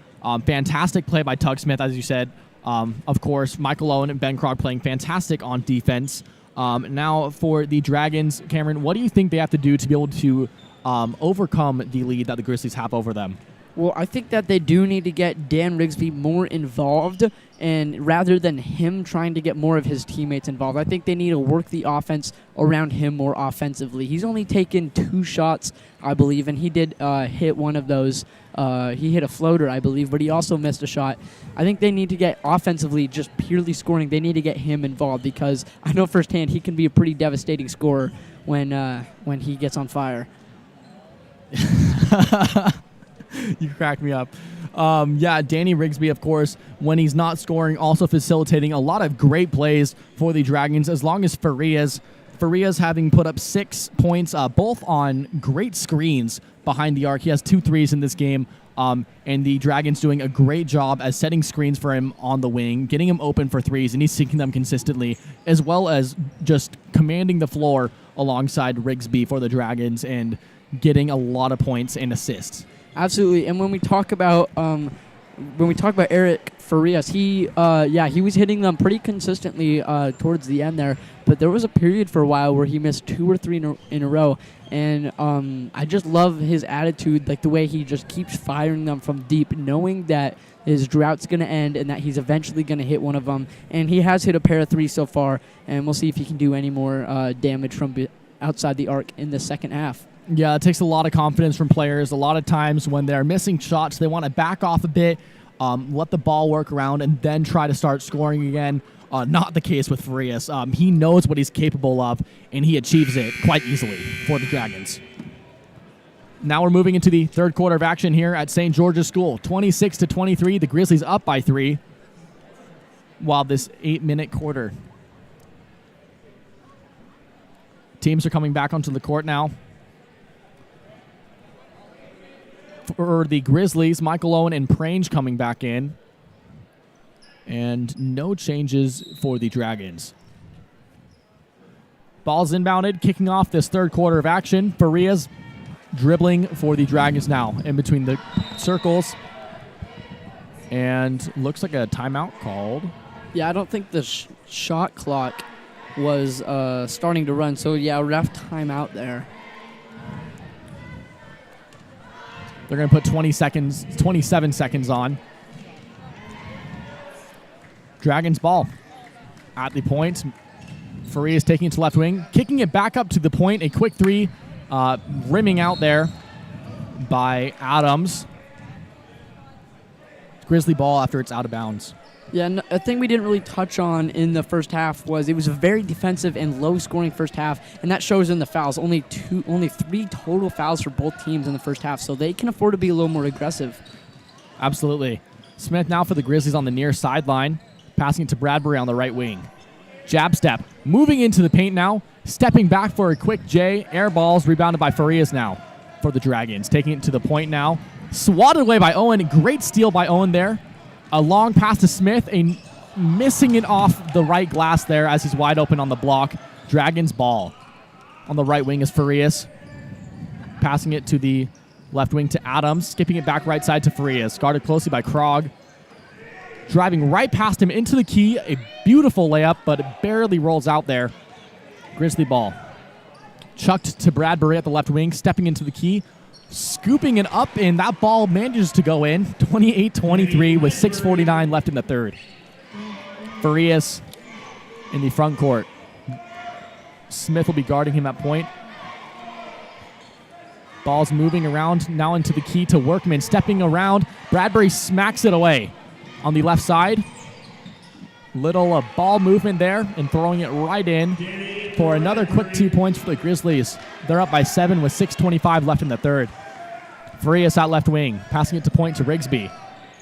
Fantastic play by Tug Smith, as you said. Of course, Michael Owen and Ben Krog playing fantastic on defense. Now for the Dragons, Cameron, what do you think they have to do to be able to overcome the lead that the Grizzlies have over them? Well, I think that they do need to get Dan Rigsby more involved, and rather than him trying to get more of his teammates involved, I think they need to work the offense around him more offensively. He's only taken 2 shots, I believe, and he did hit one of those. He hit a floater, I believe, but he also missed a shot. I think they need to get offensively, just purely scoring, they need to get him involved, because I know firsthand he can be a pretty devastating scorer when he gets on fire. You crack me up. Danny Rigsby, of course, when he's not scoring, also facilitating a lot of great plays for the Dragons, as long as Farias having put up 6 points, both on great screens behind the arc. He has 2 threes in this game, and the Dragons doing a great job as setting screens for him on the wing, getting him open for threes, and he's sinking them consistently, as well as just commanding the floor alongside Rigsby for the Dragons and getting a lot of points and assists. Absolutely, and when we talk about Eric Farias, he was hitting them pretty consistently towards the end there, but there was a period for a while where he missed 2 or 3 in a row, and I just love his attitude, like the way he just keeps firing them from deep, knowing that his drought's going to end and that he's eventually going to hit one of them, and he has hit a pair of 3 so far, and we'll see if he can do any more damage from outside the arc in the second half. Yeah, it takes a lot of confidence from players. A lot of times when they're missing shots, they want to back off a bit, let the ball work around, and then try to start scoring again. Not the case with Farias. He knows what he's capable of, and he achieves it quite easily for the Dragons. Now we're moving into the third quarter of action here at St. George's School. 26-23, the Grizzlies up by 3, while this 8-minute quarter. Teams are coming back onto the court now. For the Grizzlies, Michael Owen and Prange coming back in. And no changes for the Dragons. Ball's inbounded, kicking off this third quarter of action. Farias dribbling for the Dragons now in between the circles. And looks like a timeout called. Yeah, I don't think the shot clock was starting to run. So, yeah, ref timeout there. They're going to put 27 seconds on. Dragons ball at the point. Farias taking it to left wing, kicking it back up to the point. A quick 3, rimming out there by Adams. Grizzly ball after it's out of bounds. Yeah, a thing we didn't really touch on in the first half was it was a very defensive and low-scoring first half, and that shows in the fouls. Only 3 total fouls for both teams in the first half, so they can afford to be a little more aggressive. Absolutely. Smith now for the Grizzlies on the near sideline, passing it to Bradbury on the right wing. Jab step, moving into the paint now, stepping back for a quick J. Air balls rebounded by Farias now for the Dragons. Taking it to the point now. Swatted away by Owen. Great steal by Owen there. A long pass to Smith, missing it off the right glass there as he's wide open on the block. Dragons ball. On the right wing is Farias. Passing it to the left wing to Adams. Skipping it back right side to Farias. Guarded closely by Krog. Driving right past him into the key. A beautiful layup, but it barely rolls out there. Grizzly ball. Chucked to Bradbury at the left wing. Stepping into the key. Scooping it up, and that ball manages to go in. 28-23 with 6:49 left in the third. Farias in the front court. Smith will be guarding him at point. Ball's moving around now into the key to Workman. Stepping around. Bradbury smacks it away on the left side. Little ball movement there and throwing it right in for another quick 2 points for the Grizzlies. They're up by 7 with 6:25 left in the third. Farias out left wing, passing it to point to Rigsby.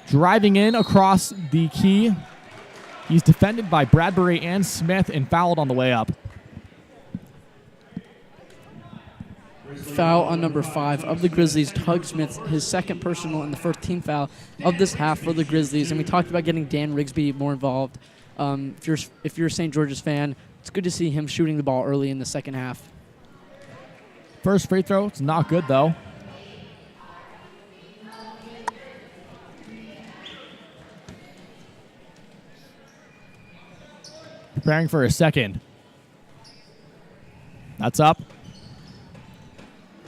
Driving in across the key. He's defended by Bradbury and Smith and fouled on the way up. Foul on number 5 of the Grizzlies. Tug Smith, his second personal and the first team foul of this half for the Grizzlies. And we talked about getting Dan Rigsby more involved. If you're a St. George's fan, it's good to see him shooting the ball early in the second half. First free throw, it's not good though. Preparing for a second. That's up. And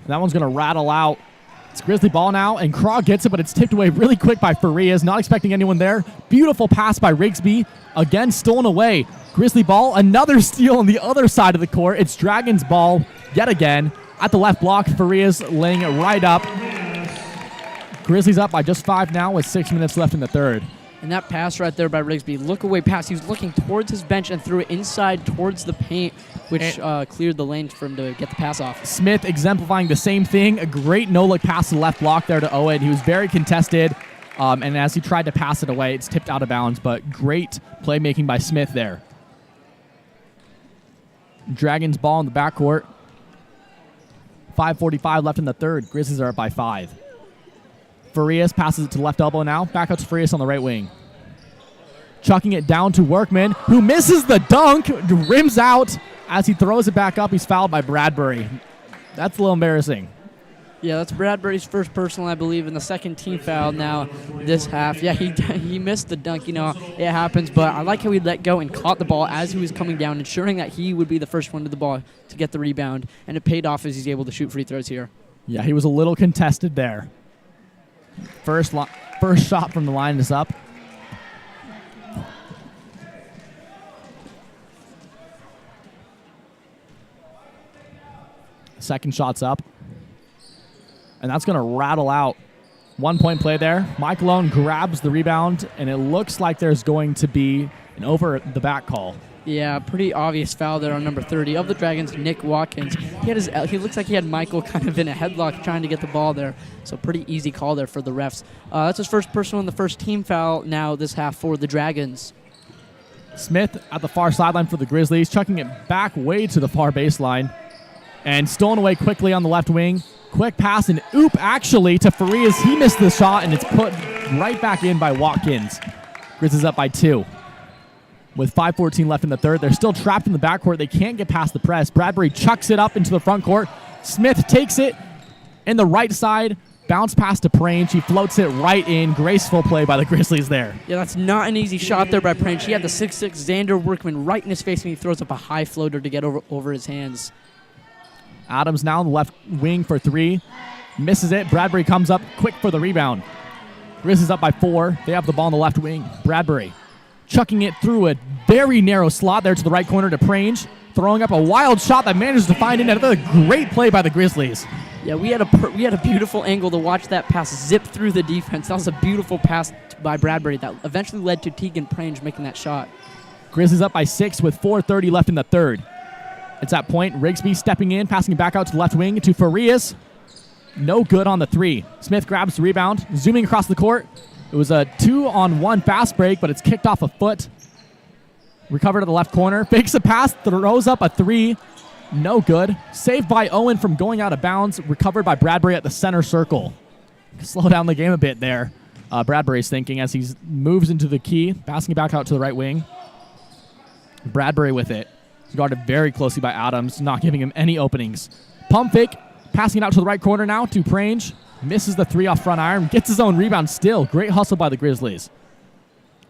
that one's going to rattle out. It's Grizzly ball now, and Krog gets it, but it's tipped away really quick by Farias. Not expecting anyone there. Beautiful pass by Rigsby. Again, stolen away. Grizzly ball, another steal on the other side of the court. It's Dragons ball yet again. At the left block, Farias laying it right up. Grizzlies up by just 5 now with 6 minutes left in the third. And that pass right there by Rigsby, look away pass. He was looking towards his bench and threw it inside towards the paint, which cleared the lane for him to get the pass off. Smith exemplifying the same thing. A great no-look pass to the left block there to Owen. He was very contested, and as he tried to pass it away, it's tipped out of bounds, but great playmaking by Smith there. Dragons ball in the backcourt. 5:45 left in the third. Grizzlies are up by 5. Farias passes it to left elbow now. Back out to Farias on the right wing. Chucking it down to Workman, who misses the dunk, rims out. As he throws it back up, he's fouled by Bradbury. That's a little embarrassing. Yeah, that's Bradbury's first personal, I believe, and the second team foul now this half. Yeah, he missed the dunk. You know, it happens, but I like how he let go and caught the ball as he was coming down, ensuring that he would be the first one to the ball to get the rebound, and it paid off as he's able to shoot free throws here. Yeah, he was a little contested there. First shot from the line is up. Second shot's up. And that's going to rattle out. 1 point play there. Mike Lone grabs the rebound, and it looks like there's going to be an over the back call. Yeah, pretty obvious foul there on number 30 of the Dragons, Nick Watkins. He looks like he had Michael kind of in a headlock trying to get the ball there. So pretty easy call there for the refs. That's his first personal and the first team foul now this half for the Dragons. Smith at the far sideline for the Grizzlies, chucking it back way to the far baseline. And stolen away quickly on the left wing. Quick pass and oop actually to Farias. He missed the shot and it's put right back in by Watkins. Grizzlies up by 2. With 5:14 left in the third, they're still trapped in the backcourt. They can't get past the press. Bradbury chucks it up into the front court. Smith takes it in the right side. Bounce pass to Prange. He floats it right in. Graceful play by the Grizzlies there. Yeah, that's not an easy shot there by Prange. He had the 6'6" Xander Workman right in his face, and he throws up a high floater to get over his hands. Adams now on the left wing for 3. Misses it. Bradbury comes up quick for the rebound. Grizzlies up by 4. They have the ball on the left wing. Bradbury chucking it through a very narrow slot there to the right corner to Prange. Throwing up a wild shot that manages to find it. Another great play by the Grizzlies. Yeah, we had a beautiful angle to watch that pass zip through the defense. That was a beautiful pass by Bradbury that eventually led to Tegan Prange making that shot. Grizzlies up by 6 with 4:30 left in the third. It's that point. Rigsby stepping in, passing it back out to the left wing to Farias. No good on the 3. Smith grabs the rebound, zooming across the court. It was a 2-on-1 fast break, but it's kicked off a foot. Recovered at the left corner. Fakes a pass, throws up a 3. No good. Saved by Owen from going out of bounds. Recovered by Bradbury at the center circle. Slow down the game a bit there. Bradbury's thinking as he moves into the key, passing it back out to the right wing. Bradbury with it. He's guarded very closely by Adams, not giving him any openings. Pump fake, passing it out to the right corner now to Prange. Misses the 3 off front iron. Gets his own rebound still. Great hustle by the Grizzlies.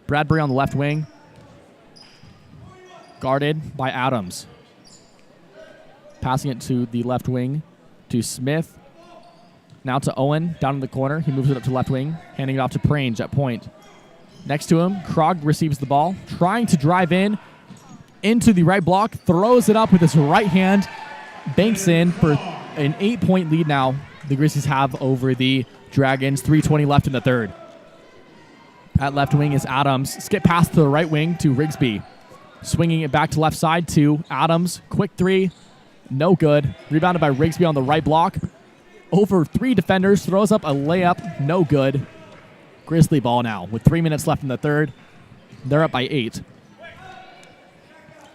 Bradbury on the left wing. Guarded by Adams. Passing it to the left wing to Smith. Now to Owen down in the corner. He moves it up to left wing, handing it off to Prange at point. Next to him, Krog receives the ball, trying to drive in into the right block, throws it up with his right hand, banks in for an 8-point lead now the Grizzlies have over the Dragons. 3:20 left in the third. At left wing is Adams. Skip pass to the right wing to Rigsby. Swinging it back to left side to Adams. Quick 3. No good. Rebounded by Rigsby on the right block. Over 3 defenders. Throws up a layup. No good. Grizzly ball now with 3 minutes left in the third. They're up by 8.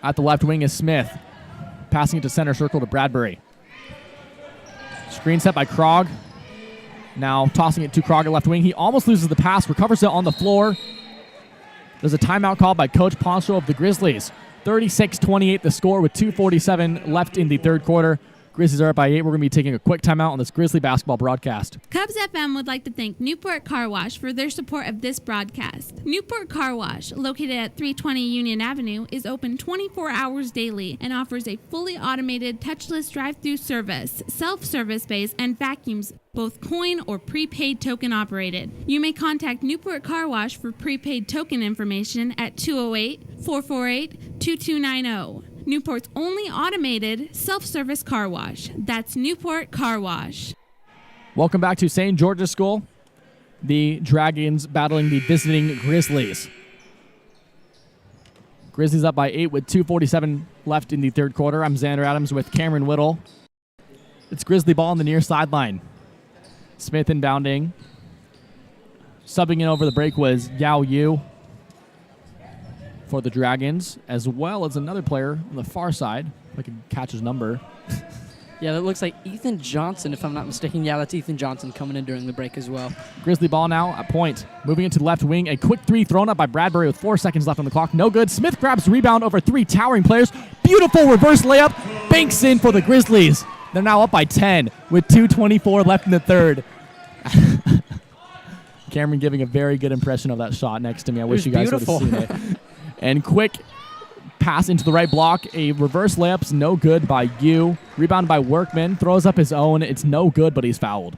At the left wing is Smith. Passing it to center circle to Bradbury. Screen set by Krog. Now tossing it to Krog at left wing. He almost loses the pass. Recovers it on the floor. There's a timeout called by Coach Poncho of the Grizzlies. 36-28 the score with 2:47 left in the third quarter. Grizzlies are up by 8. We're going to be taking a quick timeout on this Grizzly basketball broadcast. Cubs FM would like to thank Newport Car Wash for their support of this broadcast. Newport Car Wash, located at 320 Union Avenue, is open 24 hours daily and offers a fully automated touchless drive-through service, self-service bays, and vacuums, both coin or prepaid token operated. You may contact Newport Car Wash for prepaid token information at 208-448-2290. Newport's only automated self-service car wash. That's Newport Car Wash. Welcome back to St. George's School. The Dragons battling the visiting Grizzlies. Grizzlies up by 8 with 2:47 left in the third quarter. I'm Xander Adams with Cameron Whittle. It's Grizzly ball on the near sideline. Smith inbounding. Subbing in over the break was Yao Yu for the Dragons, as well as another player on the far side. If I can catch his number. Yeah, that looks like Ethan Johnson, if I'm not mistaken. Yeah, that's Ethan Johnson coming in during the break as well. Grizzly ball now at point. Moving into the left wing. A quick 3 thrown up by Bradbury with 4 seconds left on the clock. No good. Smith grabs the rebound over 3 towering players. Beautiful reverse layup. Banks in for the Grizzlies. They're now up by 10 with 2:24 left in the third. Cameron giving a very good impression of that shot next to me. I wish you guys would have seen it. And quick pass into the right block. A reverse layup's no good by Yu. Rebounded by Workman. Throws up his own. It's no good, but he's fouled.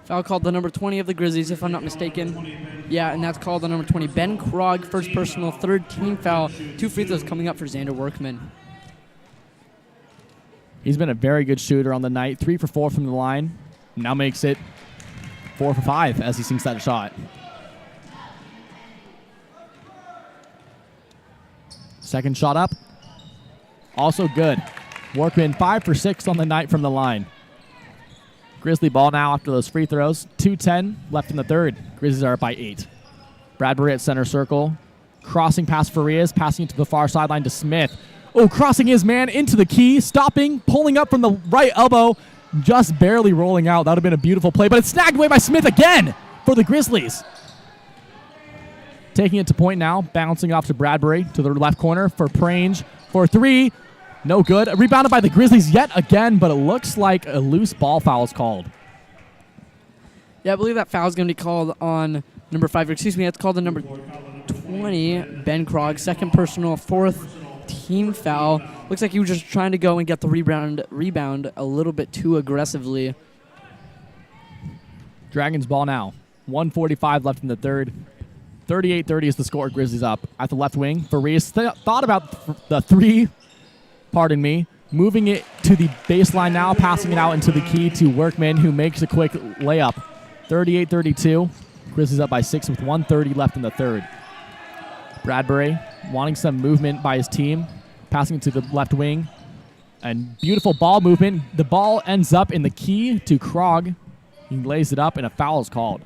Foul called the number 20 of the Grizzlies, if I'm not mistaken. Yeah, and that's called the number 20. Ben Krog, first personal, third team foul. 2 free throws coming up for Xander Workman. He's been a very good shooter on the night. 3 for 4 from the line. Now makes it 4 for 5 as he sinks that shot. Second shot up. Also good. Workman 5 for 6 on the night from the line. Grizzly ball now after those free throws. 2:10 left in the third. Grizzlies are up by 8. Bradbury at center circle. Crossing past Farias. Passing it to the far sideline to Smith. Oh, crossing his man into the key. Stopping. Pulling up from the right elbow. Just barely rolling out. That would have been a beautiful play. But it's snagged away by Smith again for the Grizzlies. Taking it to point now, bouncing off to Bradbury to the left corner for Prange for 3. No good. Rebounded by the Grizzlies yet again, but it looks like a loose ball foul is called. Yeah, I believe that foul is going to be called on number 5. Excuse me, that's called on number 20, Ben Krog. Second personal, 4th team foul. Looks like he was just trying to go and get the rebound a little bit too aggressively. Dragons ball now. 1:45 left in the third. 38-30 is the score. Grizzlies up. At the left wing, Farias thought about the 3, Moving it to the baseline now, passing it out into the key to Workman, who makes a quick layup. 38-32. Grizzlies up by 6 with 1:30 left in the third. Bradbury wanting some movement by his team, passing it to the left wing. And beautiful ball movement. The ball ends up in the key to Krog. He lays it up, and a foul is called.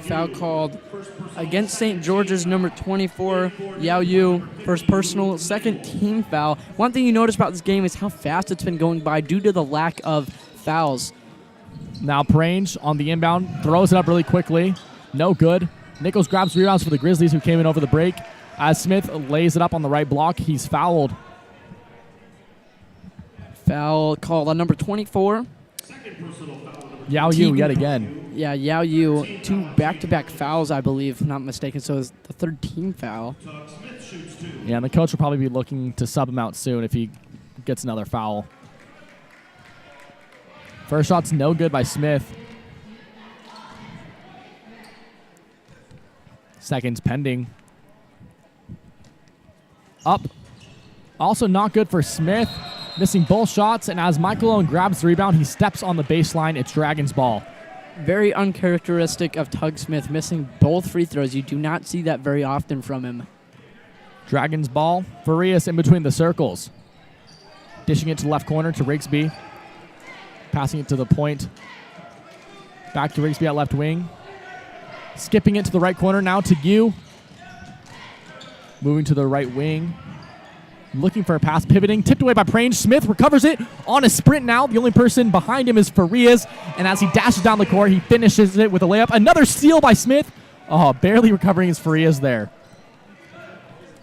Foul called against St. George's number 24, Yao Yu. First personal, second team foul. One thing you notice about this game is how fast it's been going by due to the lack of fouls. Now Prange on the inbound, throws it up really quickly. No good. Nichols grabs rebounds for the Grizzlies, who came in over the break. As Smith lays it up on the right block, he's fouled. Foul called on number 24. Yao Yu yet again. Yeah, Yao Yu. 2 back-to-back fouls, I believe, if I'm not mistaken. So it's the third team foul. Yeah, and the coach will probably be looking to sub him out soon if he gets another foul. First shot's no good by Smith. Seconds pending. Up. Also not good for Smith. Missing both shots, and as Michael Owen grabs the rebound, he steps on the baseline. It's Dragons ball. Very uncharacteristic of Tug Smith, missing both free throws. You do not see that very often from him. Dragons ball. Farias in between the circles. Dishing it to the left corner to Rigsby. Passing it to the point. Back to Rigsby at left wing. Skipping it to the right corner now to Yu. Moving to the right wing. Looking for a pass, pivoting, tipped away by Prange. Smith recovers it on a sprint now. The only person behind him is Farias. And as he dashes down the court, he finishes it with a layup. Another steal by Smith. Oh, barely recovering his Farias there.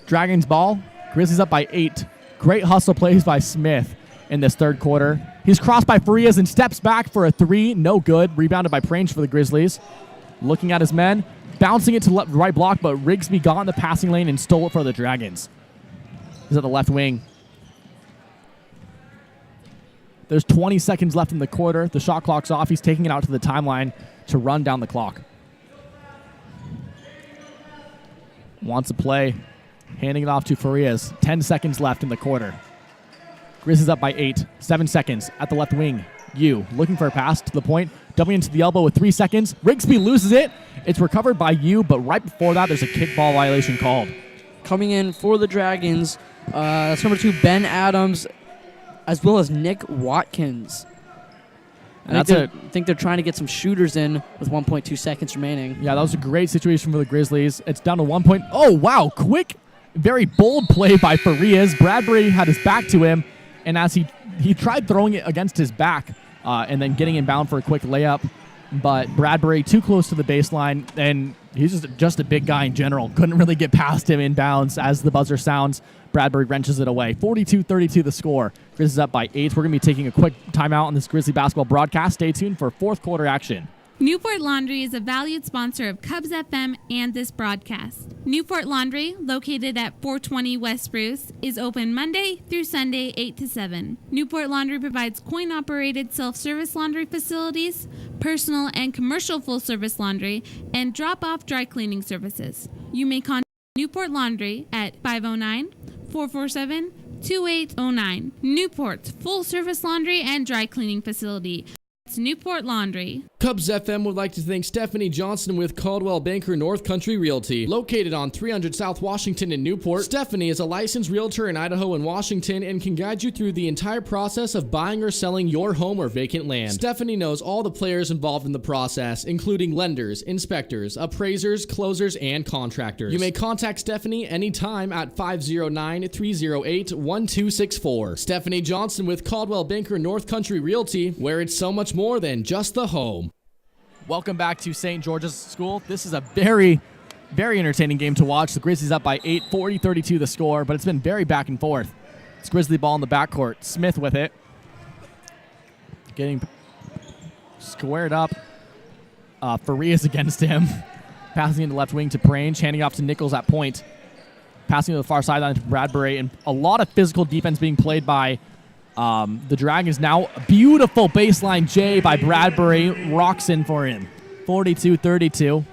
Dragons ball. Grizzlies up by 8. Great hustle plays by Smith in this third quarter. He's crossed by Farias and steps back for a 3. No good. Rebounded by Prange for the Grizzlies. Looking at his men. Bouncing it to the right block, but Rigsby got in the passing lane and stole it for the Dragons. He's at the left wing. There's 20 seconds left in the quarter. The shot clock's off. He's taking it out to the timeline to run down the clock. Wants a play. Handing it off to Farias. 10 seconds left in the quarter. Grizzlies up by 8. 7 seconds at the left wing. Yu looking for a pass to the point. Doubling into the elbow with 3 seconds. Rigsby loses it. It's recovered by Yu, but right before that, there's a kickball violation called. Coming in for the Dragons, that's number 2, Ben Adams, as well as Nick Watkins. I think they're trying to get some shooters in with 1.2 seconds remaining. Yeah, that was a great situation for the Grizzlies. It's down to 1 point. Oh, wow. Quick, very bold play by Farias. Bradbury had his back to him, and as he tried throwing it against his back and then getting inbound for a quick layup, but Bradbury too close to the baseline, and he's just a big guy in general. Couldn't really get past him in bounds. As the buzzer sounds, Bradbury wrenches it away. 42-32 the score. Grizzlies up by 8. We're going to be taking a quick timeout on this Grizzly basketball broadcast. Stay tuned for fourth quarter action. Newport Laundry is a valued sponsor of Cubs FM and this broadcast. Newport Laundry, located at 420 West Spruce, is open Monday through Sunday 8 to 7. Newport Laundry provides coin-operated self-service laundry facilities, personal and commercial full-service laundry, and drop-off dry cleaning services. You may contact Newport Laundry at 509-447-2809. Newport's full-service laundry and dry cleaning facility. It's Newport Laundry. Cubs FM would like to thank Stephanie Johnson with Caldwell Banker North Country Realty. Located on 300 South Washington in Newport, Stephanie is a licensed realtor in Idaho and Washington and can guide you through the entire process of buying or selling your home or vacant land. Stephanie knows all the players involved in the process, including lenders, inspectors, appraisers, closers, and contractors. You may contact Stephanie anytime at 509-308-1264. Stephanie Johnson with Caldwell Banker North Country Realty, where it's so much more than just the home. Welcome back to St. George's School. This is a very, very entertaining game to watch. The Grizzlies up by 8, 40-32 the score, but it's been very back and forth. It's Grizzly ball in the backcourt. Smith with it. Getting squared up. Farias against him. Passing in the left wing to Prange, handing off to Nichols at point. Passing to the far sideline to Bradbury, and a lot of physical defense being played by the Dragons now. Beautiful baseline J by Bradbury. Rocks in for him. 42-32.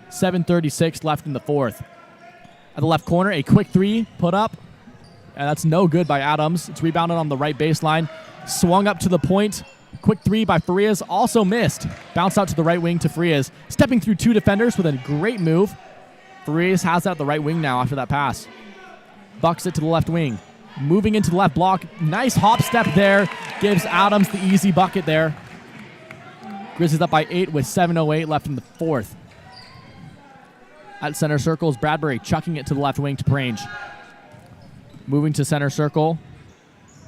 7:36 left in the fourth. at the left corner. A quick three put up. And that's no good by Adams. It's rebounded on the right baseline. Swung up to the point. Quick three by Farias, also missed. Bounce out to the right wing to Farias. Stepping through 2 defenders with a great move. Farias has that at the right wing now after that pass. Bucks it to the left wing. Moving into the left block. Nice hop step there. Gives Adams the easy bucket there. Grizzlies up by 8 with 7:08 left in the fourth. At center circle is Bradbury, chucking it to the left wing to Prange. Moving to center circle.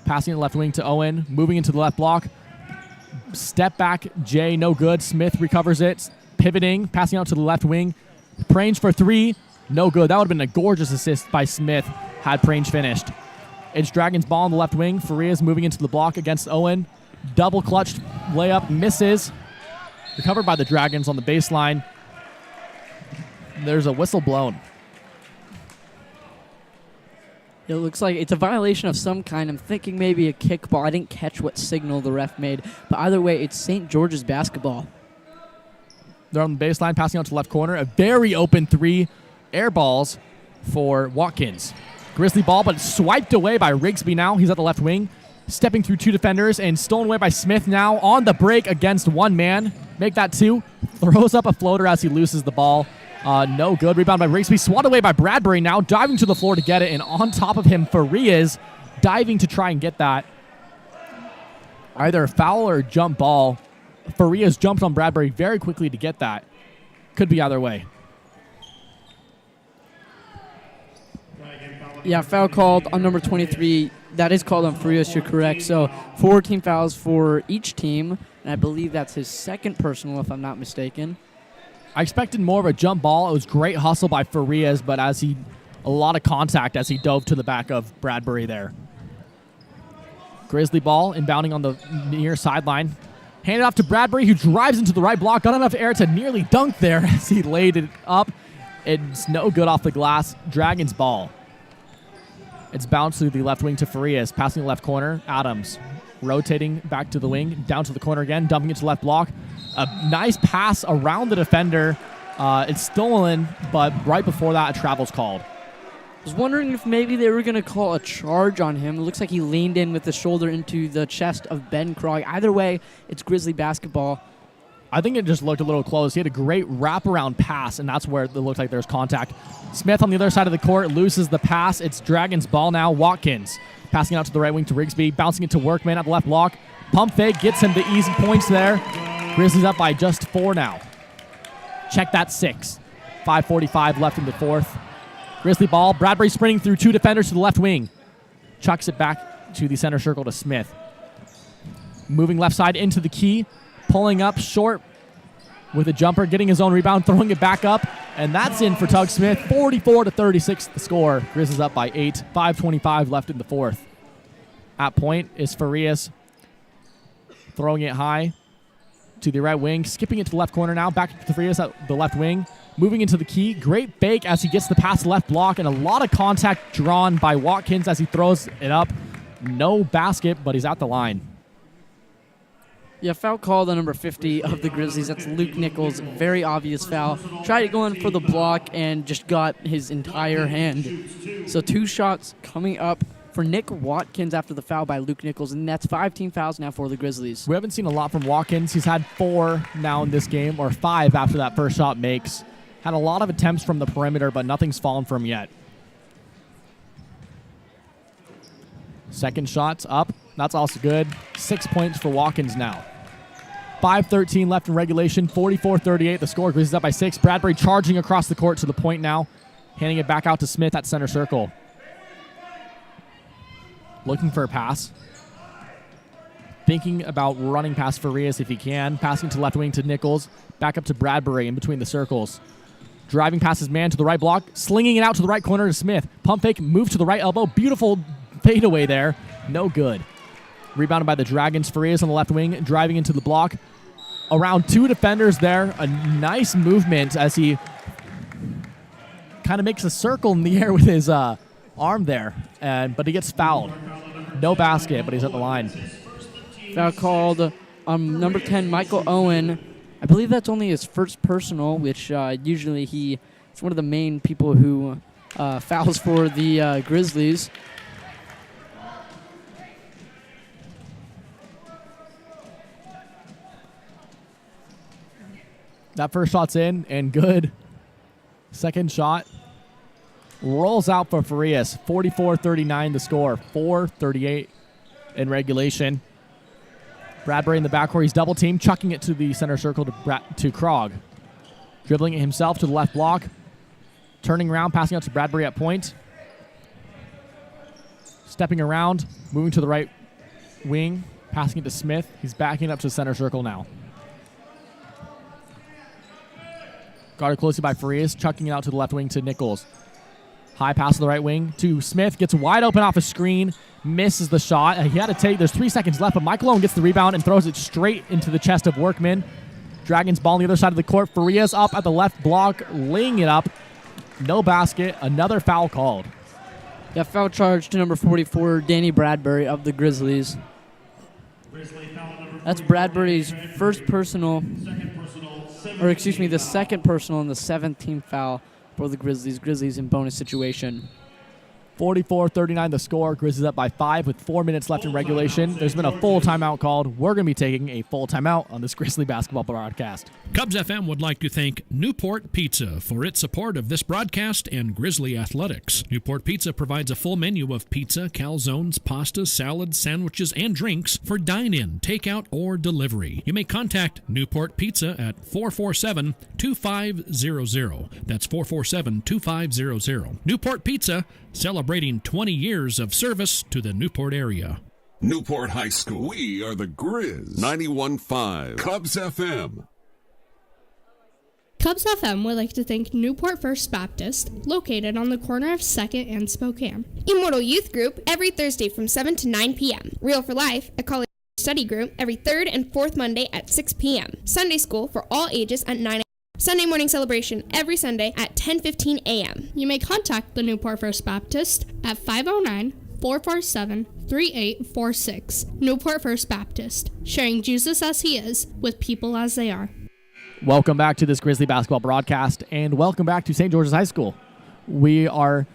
Passing it left wing to Owen. Moving into the left block. Step back, Jay, no good. Smith recovers it. Pivoting, passing out to the left wing. Prange for 3, no good. That would have been a gorgeous assist by Smith had Prange finished. It's Dragons ball on the left wing. Farias moving into the block against Owen. Double clutched layup, misses. Recovered by the Dragons on the baseline. There's a whistle blown. It looks like it's a violation of some kind. I'm thinking maybe a kickball. I didn't catch what signal the ref made. But either way, it's St. George's basketball. They're on the baseline, passing out to the left corner. A very open 3 air balls for Watkins. Grizzly ball, but swiped away by Rigsby now. He's at the left wing. Stepping through 2 defenders and stolen away by Smith now on the break against 1 man. Make that 2. Throws up a floater as he loses the ball. No good. Rebound by Rigsby. Swatted away by Bradbury now. Diving to the floor to get it. And on top of him, Farias diving to try and get that. Either foul or jump ball. Farias jumped on Bradbury very quickly to get that. Could be either way. Yeah, foul called on number 23. That is called on Farias, you're correct. So 4 team fouls for each team. And I believe that's his second personal, if I'm not mistaken. I expected more of a jump ball. It was great hustle by Farias, but a lot of contact as he dove to the back of Bradbury there. Grizzly ball inbounding on the near sideline. Handed off to Bradbury, who drives into the right block. Got enough air to nearly dunk there as he laid it up. It's no good off the glass. Dragons ball. It's bounced through the left wing to Farias. Passing the left corner. Adams rotating back to the wing. Down to the corner again. Dumping it to the left block. A nice pass around the defender. It's stolen, but right before that, a travel's called. I was wondering if maybe they were going to call a charge on him. It looks like he leaned in with the shoulder into the chest of Ben Krog. Either way, it's Grizzly basketball. I think it just looked a little close. He had a great wraparound pass, and that's where it looked like there's contact. Smith on the other side of the court loses the pass. It's Dragons ball now. Watkins passing out to the right wing to Rigsby, bouncing it to Workman at the left block. Pump fake gets him the easy points there. Grizzlies up by just 4 now. Check that 6. 5:45 left in the fourth. Grizzly ball. Bradbury sprinting through 2 defenders to the left wing. Chucks it back to the center circle to Smith. Moving left side into the key. Pulling up short with a jumper. Getting his own rebound. Throwing it back up. And that's in for Tug Smith. 44-36 the score. Grizzlies up by 8. 5:25 left in the fourth. At point is Farias. Throwing it high to the right wing. Skipping it to the left corner now. Back to Farias at the left wing. Moving into the key. Great fake as he gets the pass left block. And a lot of contact drawn by Watkins as he throws it up. No basket, but he's at the line. Yeah, foul called on number 50 of the Grizzlies. That's Luke Nichols. Very obvious foul. Tried to go in for the block and just got his entire hand. So 2 shots coming up for Nick Watkins after the foul by Luke Nichols. And that's 5 team fouls now for the Grizzlies. We haven't seen a lot from Watkins. He's had 4 now in this game, or 5 after that first shot makes. Had a lot of attempts from the perimeter, but nothing's fallen for him yet. Second shot's up. That's also good. 6 points for Watkins now. 5:13 left in regulation. 44-38. The score. Grizzlies up by 6. Bradbury charging across the court to the point now. Handing it back out to Smith at center circle. Looking for a pass. Thinking about running past Farias if he can. Passing to left wing to Nichols. Back up to Bradbury in between the circles. Driving past his man to the right block. Slinging it out to the right corner to Smith. Pump fake. Move to the right elbow. Beautiful fadeaway there. No good. Rebounded by the Dragons. Farias on the left wing. Driving into the block. Around 2 defenders there. A nice movement as he kind of makes a circle in the air with his arm there. But he gets fouled. No basket, but he's at the line. Foul called on number 10, Michael Owen. I believe that's only his first personal, which usually he's one of the main people who fouls for the Grizzlies. That first shot's in and good. Second shot rolls out for Farias. 44-39 the score. 4:38 in regulation. Bradbury in the backcourt. He's double teamed, chucking it to the center circle to Krog. Dribbling it himself to the left block. Turning around, passing out to Bradbury at point. Stepping around, moving to the right wing, passing it to Smith. He's backing up to the center circle now. Guarded closely by Farias, chucking it out to the left wing to Nichols. High pass to the right wing to Smith. Gets wide open off a screen. Misses the shot. He had to take, there's 3 seconds left, but Michael Owen gets the rebound and throws it straight into the chest of Workman. Dragons ball on the other side of the court. Farias up at the left block, laying it up. No basket. Another foul called. Yeah, foul charge to number 44, Danny Bradbury of the Grizzlies. That's Bradbury's first personal, the second personal and the 7th team foul for the Grizzlies. Grizzlies in bonus situation. 44-39 the score. Grizzlies up by 5 with 4 minutes left in regulation. There's been a full timeout called. We're going to be taking a full timeout on this Grizzly basketball broadcast. Cubs FM would like to thank Newport Pizza for its support of this broadcast and Grizzly Athletics. Newport Pizza provides a full menu of pizza, calzones, pastas, salads, sandwiches, and drinks for dine-in, takeout, or delivery. You may contact Newport Pizza at 447-2500. That's 447-2500. Newport Pizza, celebrating 20 years of service to the Newport area. Newport High School. We are the Grizz. 91.5 Cubs FM. Cubs FM would like to thank Newport First Baptist, located on the corner of 2nd and Spokane. Immortal Youth Group every Thursday from 7 to 9 p.m. Real for Life, a college study group, every 3rd and 4th Monday at 6 p.m. Sunday School for all ages at 9 a.m. Sunday morning celebration every Sunday at 10:15 a.m. You may contact the Newport First Baptist at 509-447-3846. Newport First Baptist, sharing Jesus as he is with people as they are. Welcome back to this Grizzly basketball broadcast, and welcome back to St. George's High School. We are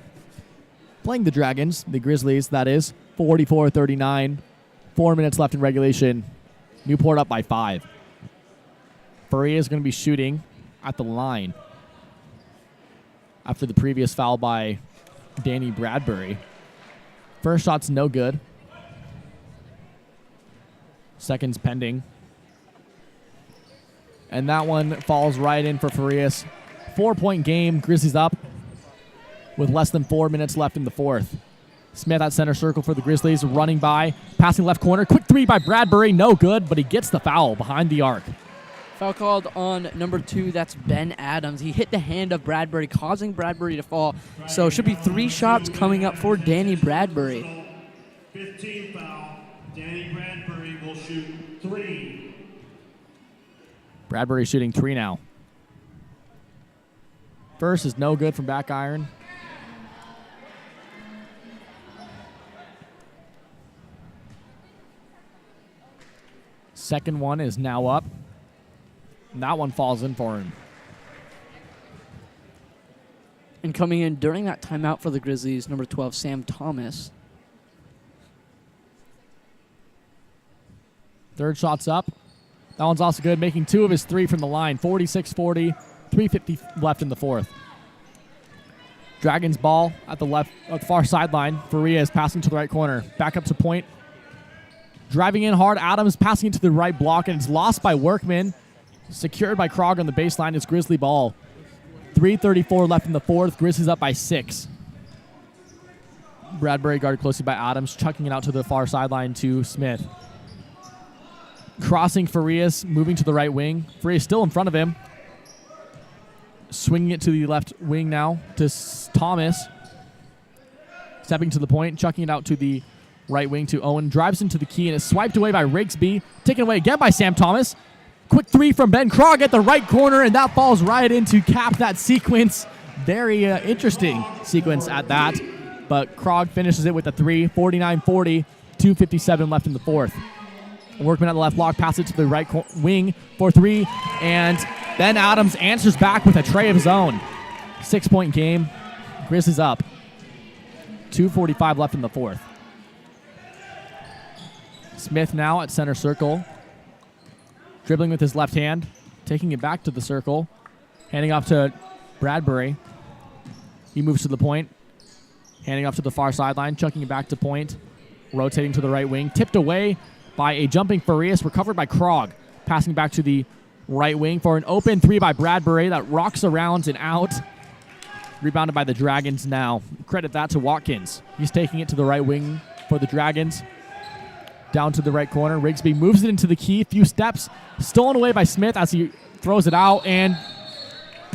playing the Dragons, the Grizzlies, that is, 44-39. 4 minutes left in regulation. Newport up by 5. Faria is going to be shooting at the line after the previous foul by Danny Bradbury. First shot's no good. Second's pending. And that one falls right in for Farias. 4-point game. Grizzlies up with less than 4 minutes left in the fourth. Smith at center circle for the Grizzlies, running by, passing left corner. Quick three by Bradbury, no good, but he gets the foul behind the arc. Foul called on number 2, that's Ben Adams. He hit the hand of Bradbury, causing Bradbury to fall. So it should be 3 shots coming up for Danny Bradbury. 15 foul. Danny Bradbury will shoot 3. Bradbury shooting 3 now. First is no good from back iron. Second one is now up. And that one falls in for him. And coming in during that timeout for the Grizzlies, number 12, Sam Thomas. Third shot's up. That one's also good, making 2 of his 3 from the line. 46-40, 3:50 left in the fourth. Dragons ball at the far sideline. Faria is passing to the right corner. Back up to point. Driving in hard. Adams passing into the right block, and it's lost by Workman. Secured by Krog on the baseline. It's Grizzly ball. 3:34 left in the fourth. Grizzlies up by 6. Bradbury guarded closely by Adams, chucking it out to the far sideline to Smith. Crossing Farias, moving to the right wing. Farias still in front of him. Swinging it to the left wing now to Thomas. Stepping to the point, chucking it out to the right wing to Owen. Drives into the key and is swiped away by Rigsby. Taken away again by Sam Thomas. Quick 3 from Ben Krog at the right corner, and that falls right in to cap that sequence. Very interesting sequence at that. But Krog finishes it with a 3, 49-40, 2:57 left in the fourth. Workman at the left block, passes it to the right wing for 3, and Ben Adams answers back with a tray of his own. 6-point game. Grizzlies up. 2:45 left in the fourth. Smith now at center circle. Dribbling with his left hand. Taking it back to the circle. Handing off to Bradbury. He moves to the point. Handing off to the far sideline. Chucking it back to point. Rotating to the right wing. Tipped away by a jumping Farias. Recovered by Krog. Passing back to the right wing for an open three by Bradbury that rocks around and out. Rebounded by the Dragons now. Credit that to Watkins. He's taking it to the right wing for the Dragons. Down to the right corner. Rigsby moves it into the key. Few steps. Stolen away by Smith as he throws it out. And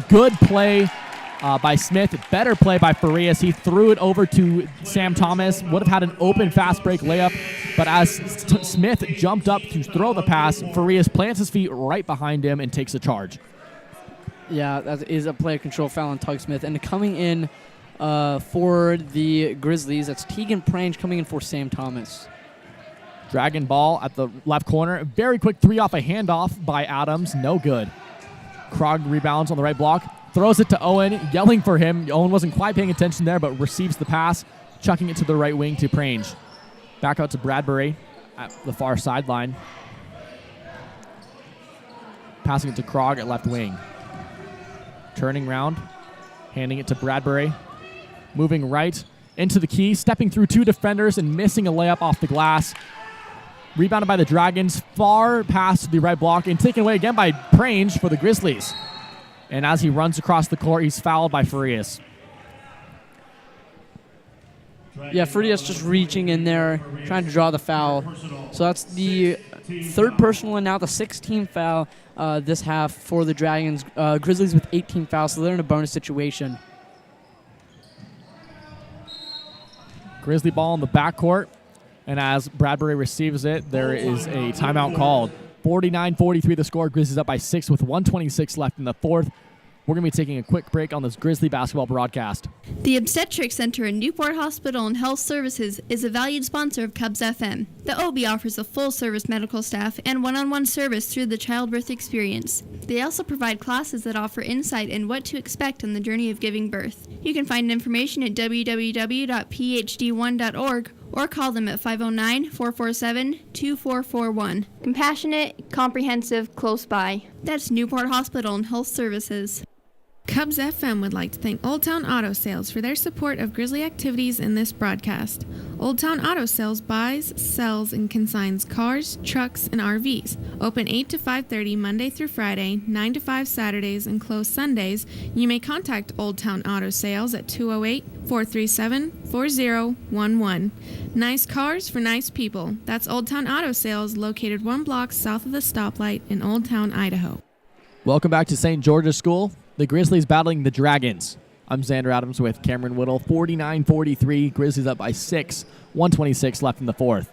good play by Smith. Better play by Farias. He threw it over to Sam Thomas. Would have had an open fast break layup. But as Smith jumped up to throw the pass, Farias plants his feet right behind him and takes a charge. Yeah, that is a player control foul on Tug Smith. And coming in for the Grizzlies, that's Tegan Prange coming in for Sam Thomas. Dragon ball at the left corner. Very quick three off a handoff by Adams. No good. Krog rebounds on the right block. Throws it to Owen, yelling for him. Owen wasn't quite paying attention there, but receives the pass, chucking it to the right wing to Prange. Back out to Bradbury at the far sideline. Passing it to Krog at left wing. Turning round, handing it to Bradbury. Moving right into the key, stepping through two defenders and missing a layup off the glass. Rebounded by the Dragons, far past the right block, and taken away again by Prange for the Grizzlies. And as he runs across the court, he's fouled by Farias. Yeah, Farias just reaching in there, trying to draw the foul. So that's the third personal and now the 16th foul this half for the Dragons. Grizzlies with 18 fouls, so they're in a bonus situation. Grizzly ball in the backcourt. And as Bradbury receives it, there is a timeout called. 49-43 the score. Grizzlies up by 6 with 1:26 left in the fourth. We're going to be taking a quick break on this Grizzly basketball broadcast. The Obstetric Center in Newport Hospital and Health Services is a valued sponsor of Cubs FM. The OB offers a full-service medical staff and one-on-one service through the childbirth experience. They also provide classes that offer insight in what to expect on the journey of giving birth. You can find information at www.phd1.org or call them at 509-447-2441. Compassionate, comprehensive, close by. That's Newport Hospital and Health Services. Cubs FM would like to thank Old Town Auto Sales for their support of Grizzly activities in this broadcast. Old Town Auto Sales buys, sells, and consigns cars, trucks, and RVs. Open 8 to 5:30 Monday through Friday, 9 to 5 Saturdays, and closed Sundays. You may contact Old Town Auto Sales at 208-437-4011. Nice cars for nice people. That's Old Town Auto Sales, located 1 block south of the stoplight in Old Town, Idaho. Welcome back to St. George's School. The Grizzlies battling the Dragons. I'm Xander Adams with Cameron Whittle. 49-43. Grizzlies up by 6. 1:26 left in the fourth.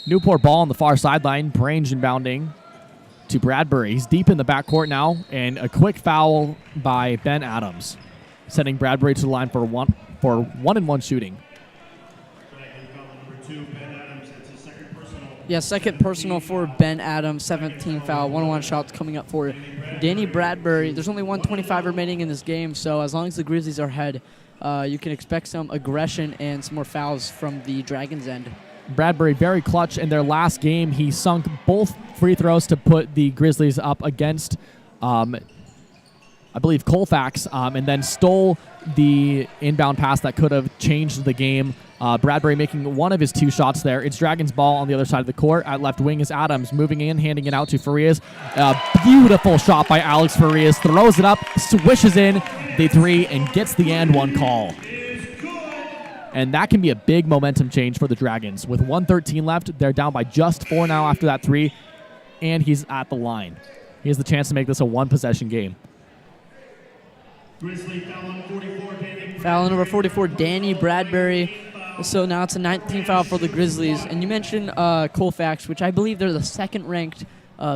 Newport ball on the far sideline. Prange inbounding to Bradbury. He's deep in the backcourt now, and a quick foul by Ben Adams, sending Bradbury to the line for 1-and-1 shooting. Yeah, second personal for Ben Adams, 17th foul, 1-on-1 shots coming up for Danny Bradbury. There's only 1:25 remaining in this game, so as long as the Grizzlies are ahead, you can expect some aggression and some more fouls from the Dragons' end. Bradbury very clutch in their last game. He sunk both free throws to put the Grizzlies up against, I believe, Colfax, and then stole the inbound pass that could have changed the game. Bradbury making one of his 2 shots there. It's Dragons ball on the other side of the court. At left wing is Adams moving in, handing it out to Farias. Beautiful shot by Alex Farias. Throws it up, swishes in the 3, and gets the and 1 call. And that can be a big momentum change for the Dragons. With 1:13 left, they're down by just 4 now after that 3, and he's at the line. He has the chance to make this a 1-possession game. Foul number 44, Danny Bradbury. So now it's a 19th foul for the Grizzlies. And you mentioned Colfax, which I believe they're the second-ranked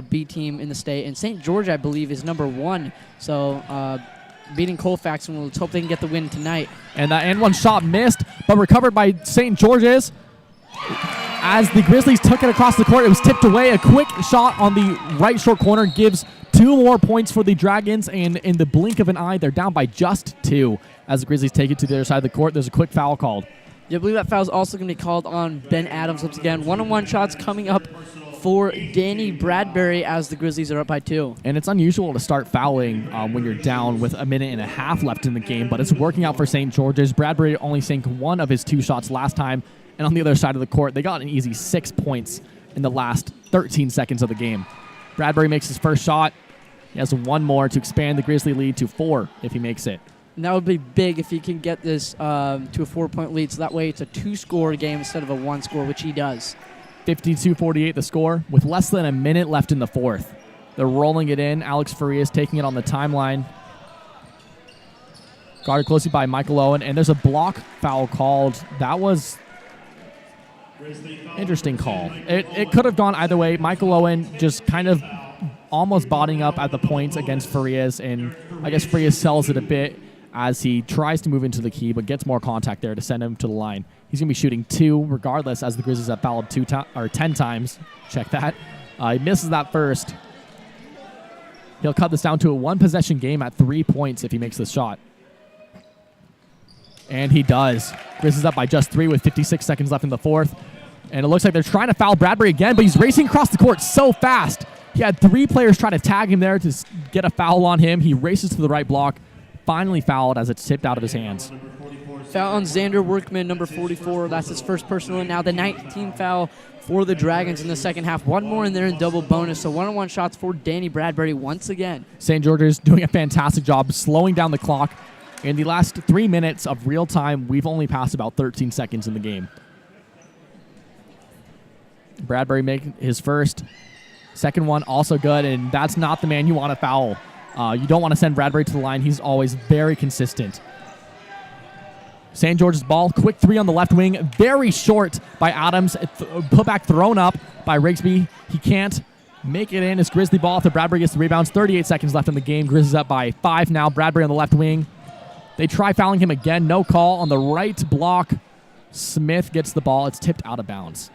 B team in the state. And St. George, I believe, is number 1. So beating Colfax, and let's hope they can get the win tonight. And that and 1 shot missed, but recovered by St. George's. As the Grizzlies took it across the court, it was tipped away. A quick shot on the right short corner gives 2 more points for the Dragons, and in the blink of an eye, they're down by just 2. as the Grizzlies take it to the other side of the court. There's a quick foul called. Yeah, I believe that foul is also going to be called on Ben Adams once again. One-on-one shots coming up for Danny Bradbury as the Grizzlies are up by 2. And it's unusual to start fouling when you're down with a minute and a half left in the game, but it's working out for St. George's. Bradbury only sank 1 of his 2 shots last time, and on the other side of the court, they got an easy 6 points in the last 13 seconds of the game. Bradbury makes his first shot. He has 1 more to expand the Grizzly lead to 4 if he makes it. And that would be big if he can get this to a 4-point lead, so that way it's a 2-score game instead of a 1-score, which he does. 52-48 the score with less than a minute left in the fourth. They're rolling it in. Alex Farias taking it on the timeline. Guarded closely by Michael Owen, and there's a block foul called. That was interesting call. It could have gone either way. Michael Owen just kind of almost botting up at the points against Farias, and I guess Farias sells it a bit as he tries to move into the key, but gets more contact there to send him to the line. He's going to be shooting 2 regardless, as the Grizzlies have fouled 10 times. Check that. He misses that first. He'll cut this down to a 1-possession game at 3 points if he makes this shot. And he does. Grizzlies up by just 3 with 56 seconds left in the fourth. And it looks like they're trying to foul Bradbury again, but he's racing across the court so fast. He had 3 players try to tag him there to get a foul on him. He races to the right block. Finally fouled as it's tipped out of his hands. Foul on Xander Workman, number 44. That's his first personal. And now the 19th foul for the Dragons in the second half. 1 more in there in double bonus. So one-on-one shots for Danny Bradbury once again. St. George's doing a fantastic job slowing down the clock. In the last 3 minutes of real time, we've only passed about 13 seconds in the game. Bradbury making his first. Second one also good, and that's not the man you want to foul. You don't want to send Bradbury to the line. He's always very consistent. St. George's ball. Quick 3 on the left wing. Very short by Adams. Putback thrown up by Rigsby. He can't make it in. It's Grizzly ball after Bradbury gets the rebounds. 38 seconds left in the game. Grizzlies up by 5 now. Bradbury on the left wing. They try fouling him again. No call on the right block. Smith gets the ball. It's tipped out of bounds.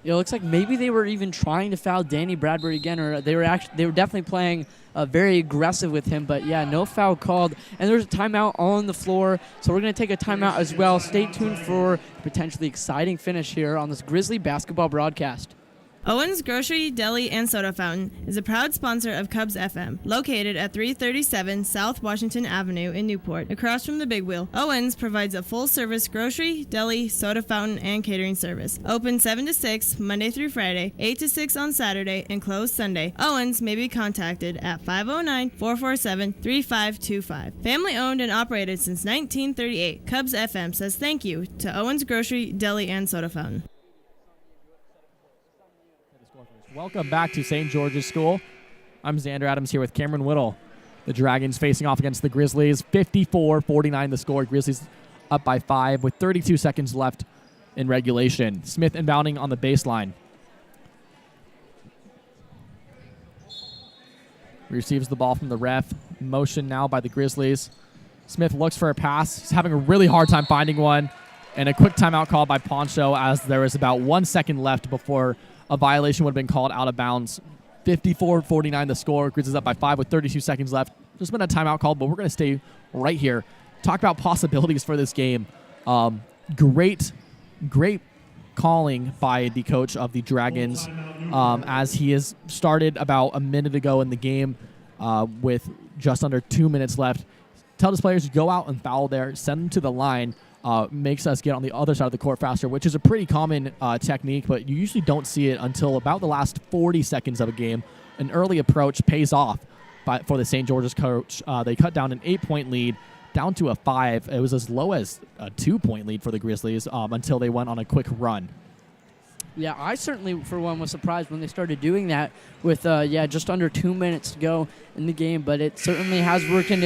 It looks like maybe they were even trying to foul Danny Bradbury again, or they were definitely playing very aggressive with him. But yeah, no foul called, and there's a timeout on the floor. So we're going to take a timeout as well. Stay tuned for a potentially exciting finish here on this Grizzly basketball broadcast. Owen's Grocery, Deli, and Soda Fountain is a proud sponsor of Cubs FM, located at 337 South Washington Avenue in Newport, across from the Big Wheel. Owen's provides a full-service grocery, deli, soda fountain, and catering service. Open 7 to 6, Monday through Friday, 8 to 6 on Saturday, and closed Sunday. Owen's may be contacted at 509-447-3525. Family-owned and operated since 1938, Cubs FM says thank you to Owen's Grocery, Deli, and Soda Fountain. Welcome back to St. George's School. I'm Xander Adams here with Cameron Whittle. The Dragons facing off against the Grizzlies. 54-49 the score. Grizzlies up by 5 with 32 seconds left in regulation. Smith inbounding on the baseline. Receives the ball from the ref. Motion now by the Grizzlies. Smith looks for a pass. He's having a really hard time finding one. And a quick timeout call by Poncho as there is about 1 second left before a violation would have been called out of bounds. 54-49 the score. Grizzlies up by 5 with 32 seconds left. There's been a timeout called, but we're going to stay right here. Talk about possibilities for this game. Great calling by the coach of the Dragons as he has started about a minute ago in the game with just under 2 minutes left. Tell his players to go out and foul there, send them to the line. Makes us get on the other side of the court faster, which is a pretty common technique, but you usually don't see it until about the last 40 seconds of a game. An early approach pays off for the St. George's coach. They cut down an 8-point lead down to a 5. It was as low as a 2-point lead for the Grizzlies until they went on a quick run. Yeah, I certainly, for one, was surprised when they started doing that with, just under 2 minutes to go in the game, but it certainly has worked, and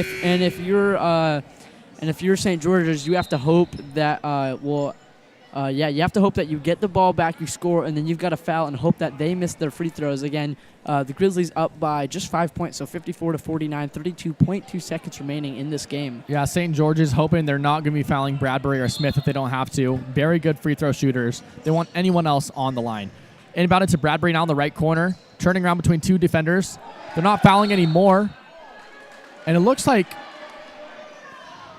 if you're St. George's, you have to hope that you have to hope that you get the ball back, you score, and then you've got to foul and hope that they miss their free throws. Again, the Grizzlies up by just 5 points, so 54-49, 32.2 seconds remaining in this game. Yeah, St. George's hoping they're not going to be fouling Bradbury or Smith if they don't have to. Very good free throw shooters. They want anyone else on the line. Inbound it to Bradbury now in the right corner, turning around between 2 defenders. They're not fouling anymore, and it looks like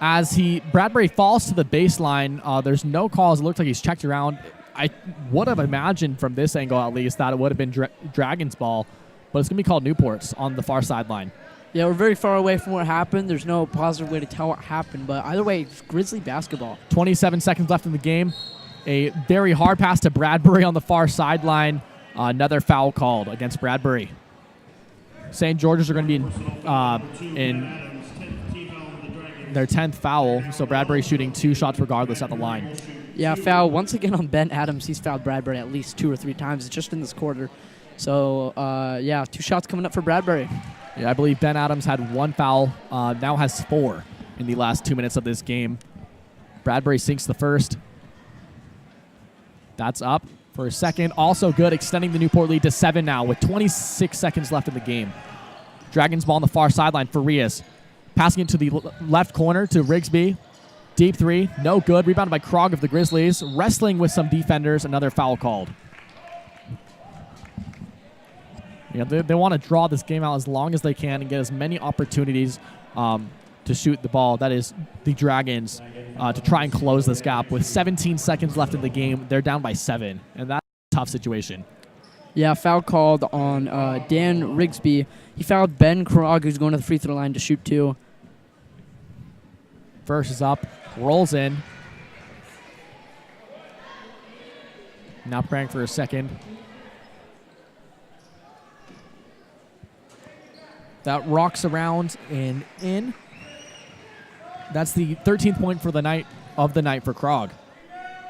As Bradbury falls to the baseline, there's no calls. It looks like he's checked around. I would have imagined from this angle at least that it would have been Dragons' ball, but it's going to be called Newport's on the far sideline. Yeah, we're very far away from what happened. There's no positive way to tell what happened, but either way, it's Grizzly basketball. 27 seconds left in the game. A very hard pass to Bradbury on the far sideline. Another foul called against Bradbury. St. George's are going to be in their 10th foul, so Bradbury shooting 2 shots regardless at the line. Yeah, foul once again on Ben Adams. He's fouled Bradbury at least 2 or 3 times just in this quarter. So, 2 shots coming up for Bradbury. Yeah, I believe Ben Adams had 1 foul, now has 4 in the last 2 minutes of this game. Bradbury sinks the first. That's up for a second. Also good, extending the Newport lead to 7 now with 26 seconds left in the game. Dragons ball on the far sideline. Farias passing it to the left corner to Rigsby. Deep 3, no good. Rebounded by Krog of the Grizzlies. Wrestling with some defenders. Another foul called. Yeah, they want to draw this game out as long as they can and get as many opportunities to shoot the ball. That is the Dragons to try and close this gap. With 17 seconds left in the game, they're down by 7, and that's a tough situation. Yeah, foul called on Dan Rigsby. He fouled Ben Krog, who's going to the free throw line to shoot 2. First is up, rolls in. Now praying for a second. That rocks around and in. That's the 13th point for the night for Krog.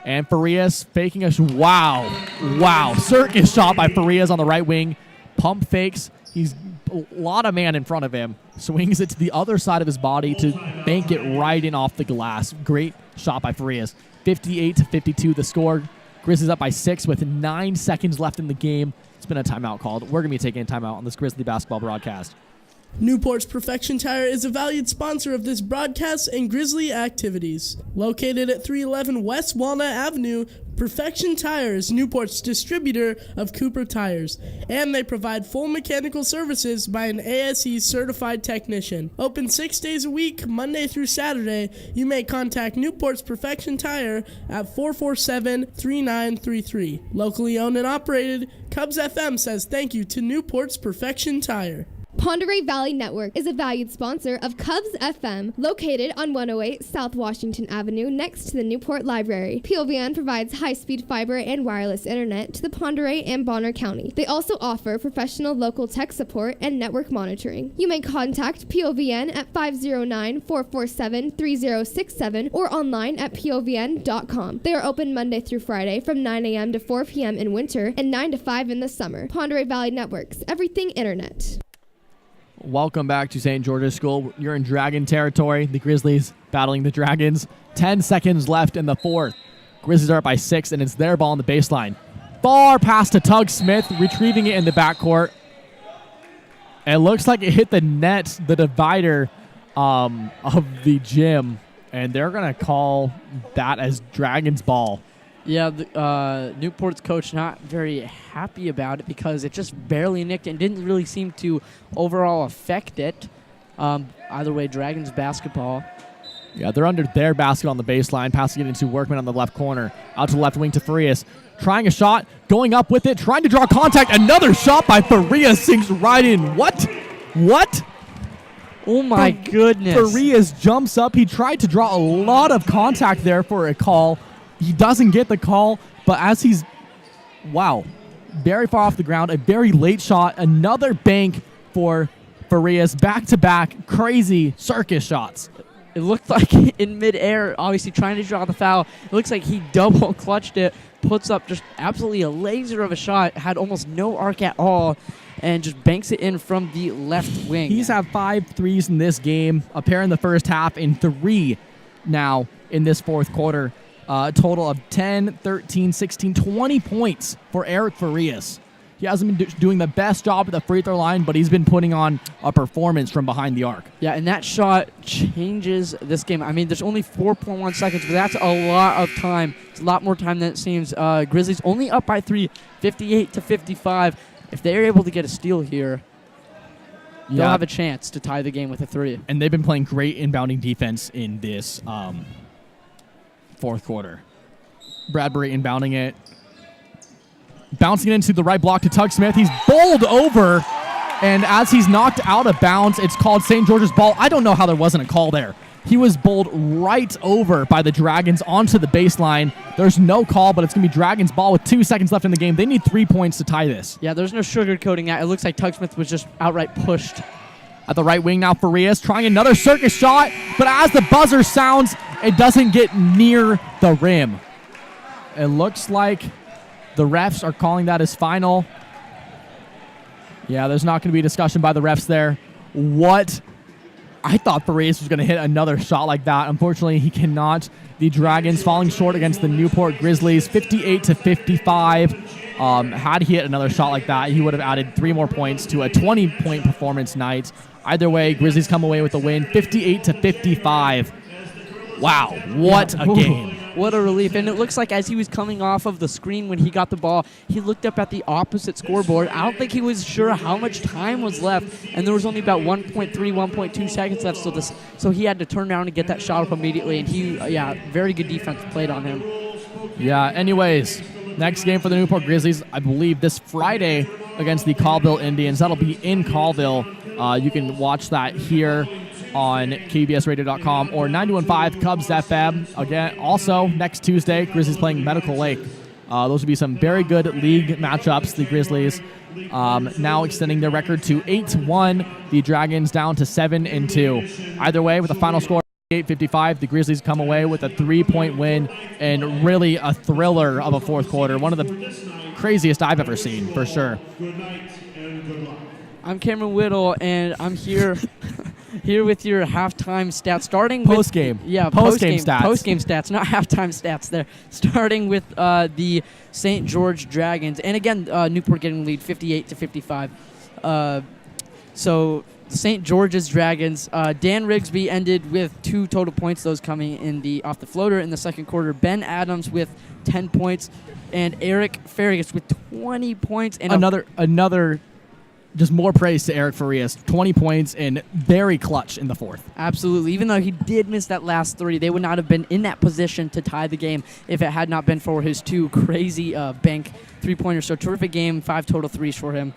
And Farias faking a wow. Circus shot by Farias on the right wing. Pump fakes. He's a lot of man in front of him. Swings it to the other side of his body to bank it right in off the glass. Great shot by Farias. 58-52 the score. Grizzlies up by 6 with 9 seconds left in the game. It's been a timeout called. We're going to be taking a timeout on this Grizzly basketball broadcast. Newport's Perfection Tire is a valued sponsor of this broadcast and Grizzly activities. Located at 311 West Walnut Avenue, Perfection Tire is Newport's distributor of Cooper tires, and they provide full mechanical services by an ASE certified technician. Open 6 days a week, Monday through Saturday. You may contact Newport's Perfection Tire at 447-3933. Locally owned and operated, Cubs FM says thank you to Newport's Perfection Tire. Ponderay Valley Network is a valued sponsor of Cubs FM, located on 108 South Washington Avenue next to the Newport Library. POVN provides high-speed fiber and wireless internet to the Ponderay and Bonner County. They also offer professional local tech support and network monitoring. You may contact POVN at 509-447-3067 or online at povn.com. They are open Monday through Friday from 9 a.m. to 4 p.m. in winter and 9 to 5 in the summer. Ponderay Valley Networks, everything internet. Welcome back to St. George's School. You're in Dragon territory. The Grizzlies battling the Dragons. 10 seconds left in the fourth. Grizzlies are up by 6, and it's their ball on the baseline. Far pass to Tug Smith, retrieving it in the backcourt. It looks like it hit the net, the divider of the gym, and they're going to call that as Dragons ball. Yeah, Newport's coach not very happy about it because it just barely nicked and didn't really seem to overall affect it. Either way, Dragons basketball. Yeah, they're under their basket on the baseline, passing it into Workman on the left corner. Out to the left wing to Farias. Trying a shot, going up with it, trying to draw contact. Another shot by Farias, sinks right in. What? Oh my goodness. Farias jumps up. He tried to draw a lot of contact there for a call. He doesn't get the call, but as he's, very far off the ground, a very late shot, another bank for Farias, back-to-back, crazy circus shots. It looked like in midair, obviously trying to draw the foul. It looks like he double clutched it, puts up just absolutely a laser of a shot, had almost no arc at all, and just banks it in from the left wing. He's had 5 threes in this game, a pair in the first half, and 3 now in this fourth quarter. A total of 10, 13, 16, 20 points for Eric Farias. He hasn't been doing the best job at the free throw line, but he's been putting on a performance from behind the arc. Yeah, and that shot changes this game. I mean, there's only 4.1 seconds, but that's a lot of time. It's a lot more time than it seems. Grizzlies only up by 3, 58-55. If they're able to get a steal here. they'll have a chance to tie the game with a 3. And they've been playing great inbounding defense in this fourth quarter. Bradbury inbounding it. Bouncing it into the right block to Tug Smith. He's bowled over, and as he's knocked out of bounds, it's called St. George's ball. I don't know how there wasn't a call there. He was bowled right over by the Dragons onto the baseline. There's no call, but it's going to be Dragons ball with 2 seconds left in the game. They need 3 points to tie this. Yeah, there's no sugarcoating that. It looks like Tug Smith was just outright pushed. At the right wing now, Farias trying another circus shot, but as the buzzer sounds, it doesn't get near the rim. It looks like the refs are calling that as final. Yeah, there's not going to be discussion by the refs there. What? I thought Farias was going to hit another shot like that. Unfortunately, he cannot. The Dragons falling short against the Newport Grizzlies, 58-55. Had he hit another shot like that, he would have added 3 more points to a 20-point performance night. Either way, Grizzlies come away with a win, 58-55. Wow, what a game. What a relief. And it looks like as he was coming off of the screen when he got the ball, he looked up at the opposite scoreboard. I don't think he was sure how much time was left, and there was only about 1.3, 1.2 seconds left, so he had to turn around and get that shot up immediately, and very good defense played on him. Yeah, anyways, next game for the Newport Grizzlies, I believe this Friday against the Colville Indians. That'll be in Colville. You can watch that here on KBSradio.com or 91.5 Cubs FM. Again, also next Tuesday, Grizzlies playing Medical Lake. Those would be some very good league matchups. The Grizzlies now extending their record to 8-1. The Dragons down to 7-2. Either way, with a final score 58-55, the Grizzlies come away with a 3-point win and really a thriller of a fourth quarter. One of the craziest I've ever seen, for sure. I'm Cameron Whittle, and I'm here with your halftime stats. Starting post-game. Post-game stats. Post-game stats, not halftime stats there. Starting with the St. George Dragons. And again, Newport getting the lead 58-55. So St. George's Dragons, Dan Rigsby ended with 2 total points, those coming in off the floater in the second quarter. Ben Adams with 10 points, and Eric Farias with 20 points. And another just more praise to Eric Farias. 20 points and very clutch in the fourth. Absolutely. Even though he did miss that last 3, they would not have been in that position to tie the game if it had not been for his 2 crazy bank 3-pointers. So terrific game, 5 total 3s for him.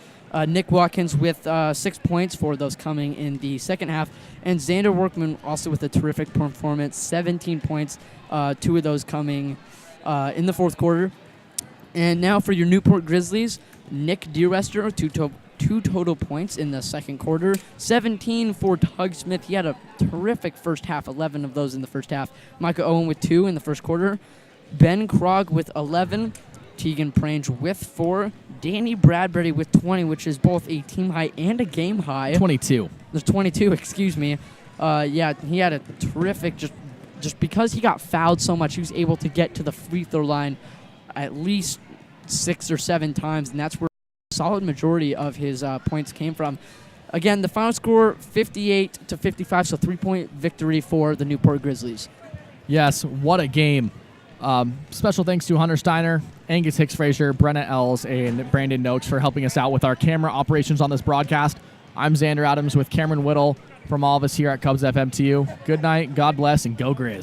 Nick Watkins with 6 points for those coming in the second half. And Xander Workman also with a terrific performance, 17 points, 2 of those coming in the fourth quarter. And now for your Newport Grizzlies, Nick Dearester, 2 total points in the second quarter, 17 for Tug Smith. He had a terrific first half, 11 of those in the first half. Micah Owen with 2 in the first quarter. Ben Krog with 11. Tegan Prange with 4. Danny Bradbury with 20, which is both a team high and a game high. 22. There's 22, excuse me. He had a terrific, just because he got fouled so much, he was able to get to the free throw line at least 6 or 7 times, and that's where a solid majority of his points came from. Again, the final score 58-55, so 3-point victory for the Newport Grizzlies. Yes, what a game. Special thanks to Hunter Steiner, Angus Hicks-Frazier, Brenna Ells, and Brandon Noakes for helping us out with our camera operations on this broadcast. I'm Xander Adams with Cameron Whittle from all of us here at Cubs FM to you. Good night, God bless, and go Grizz.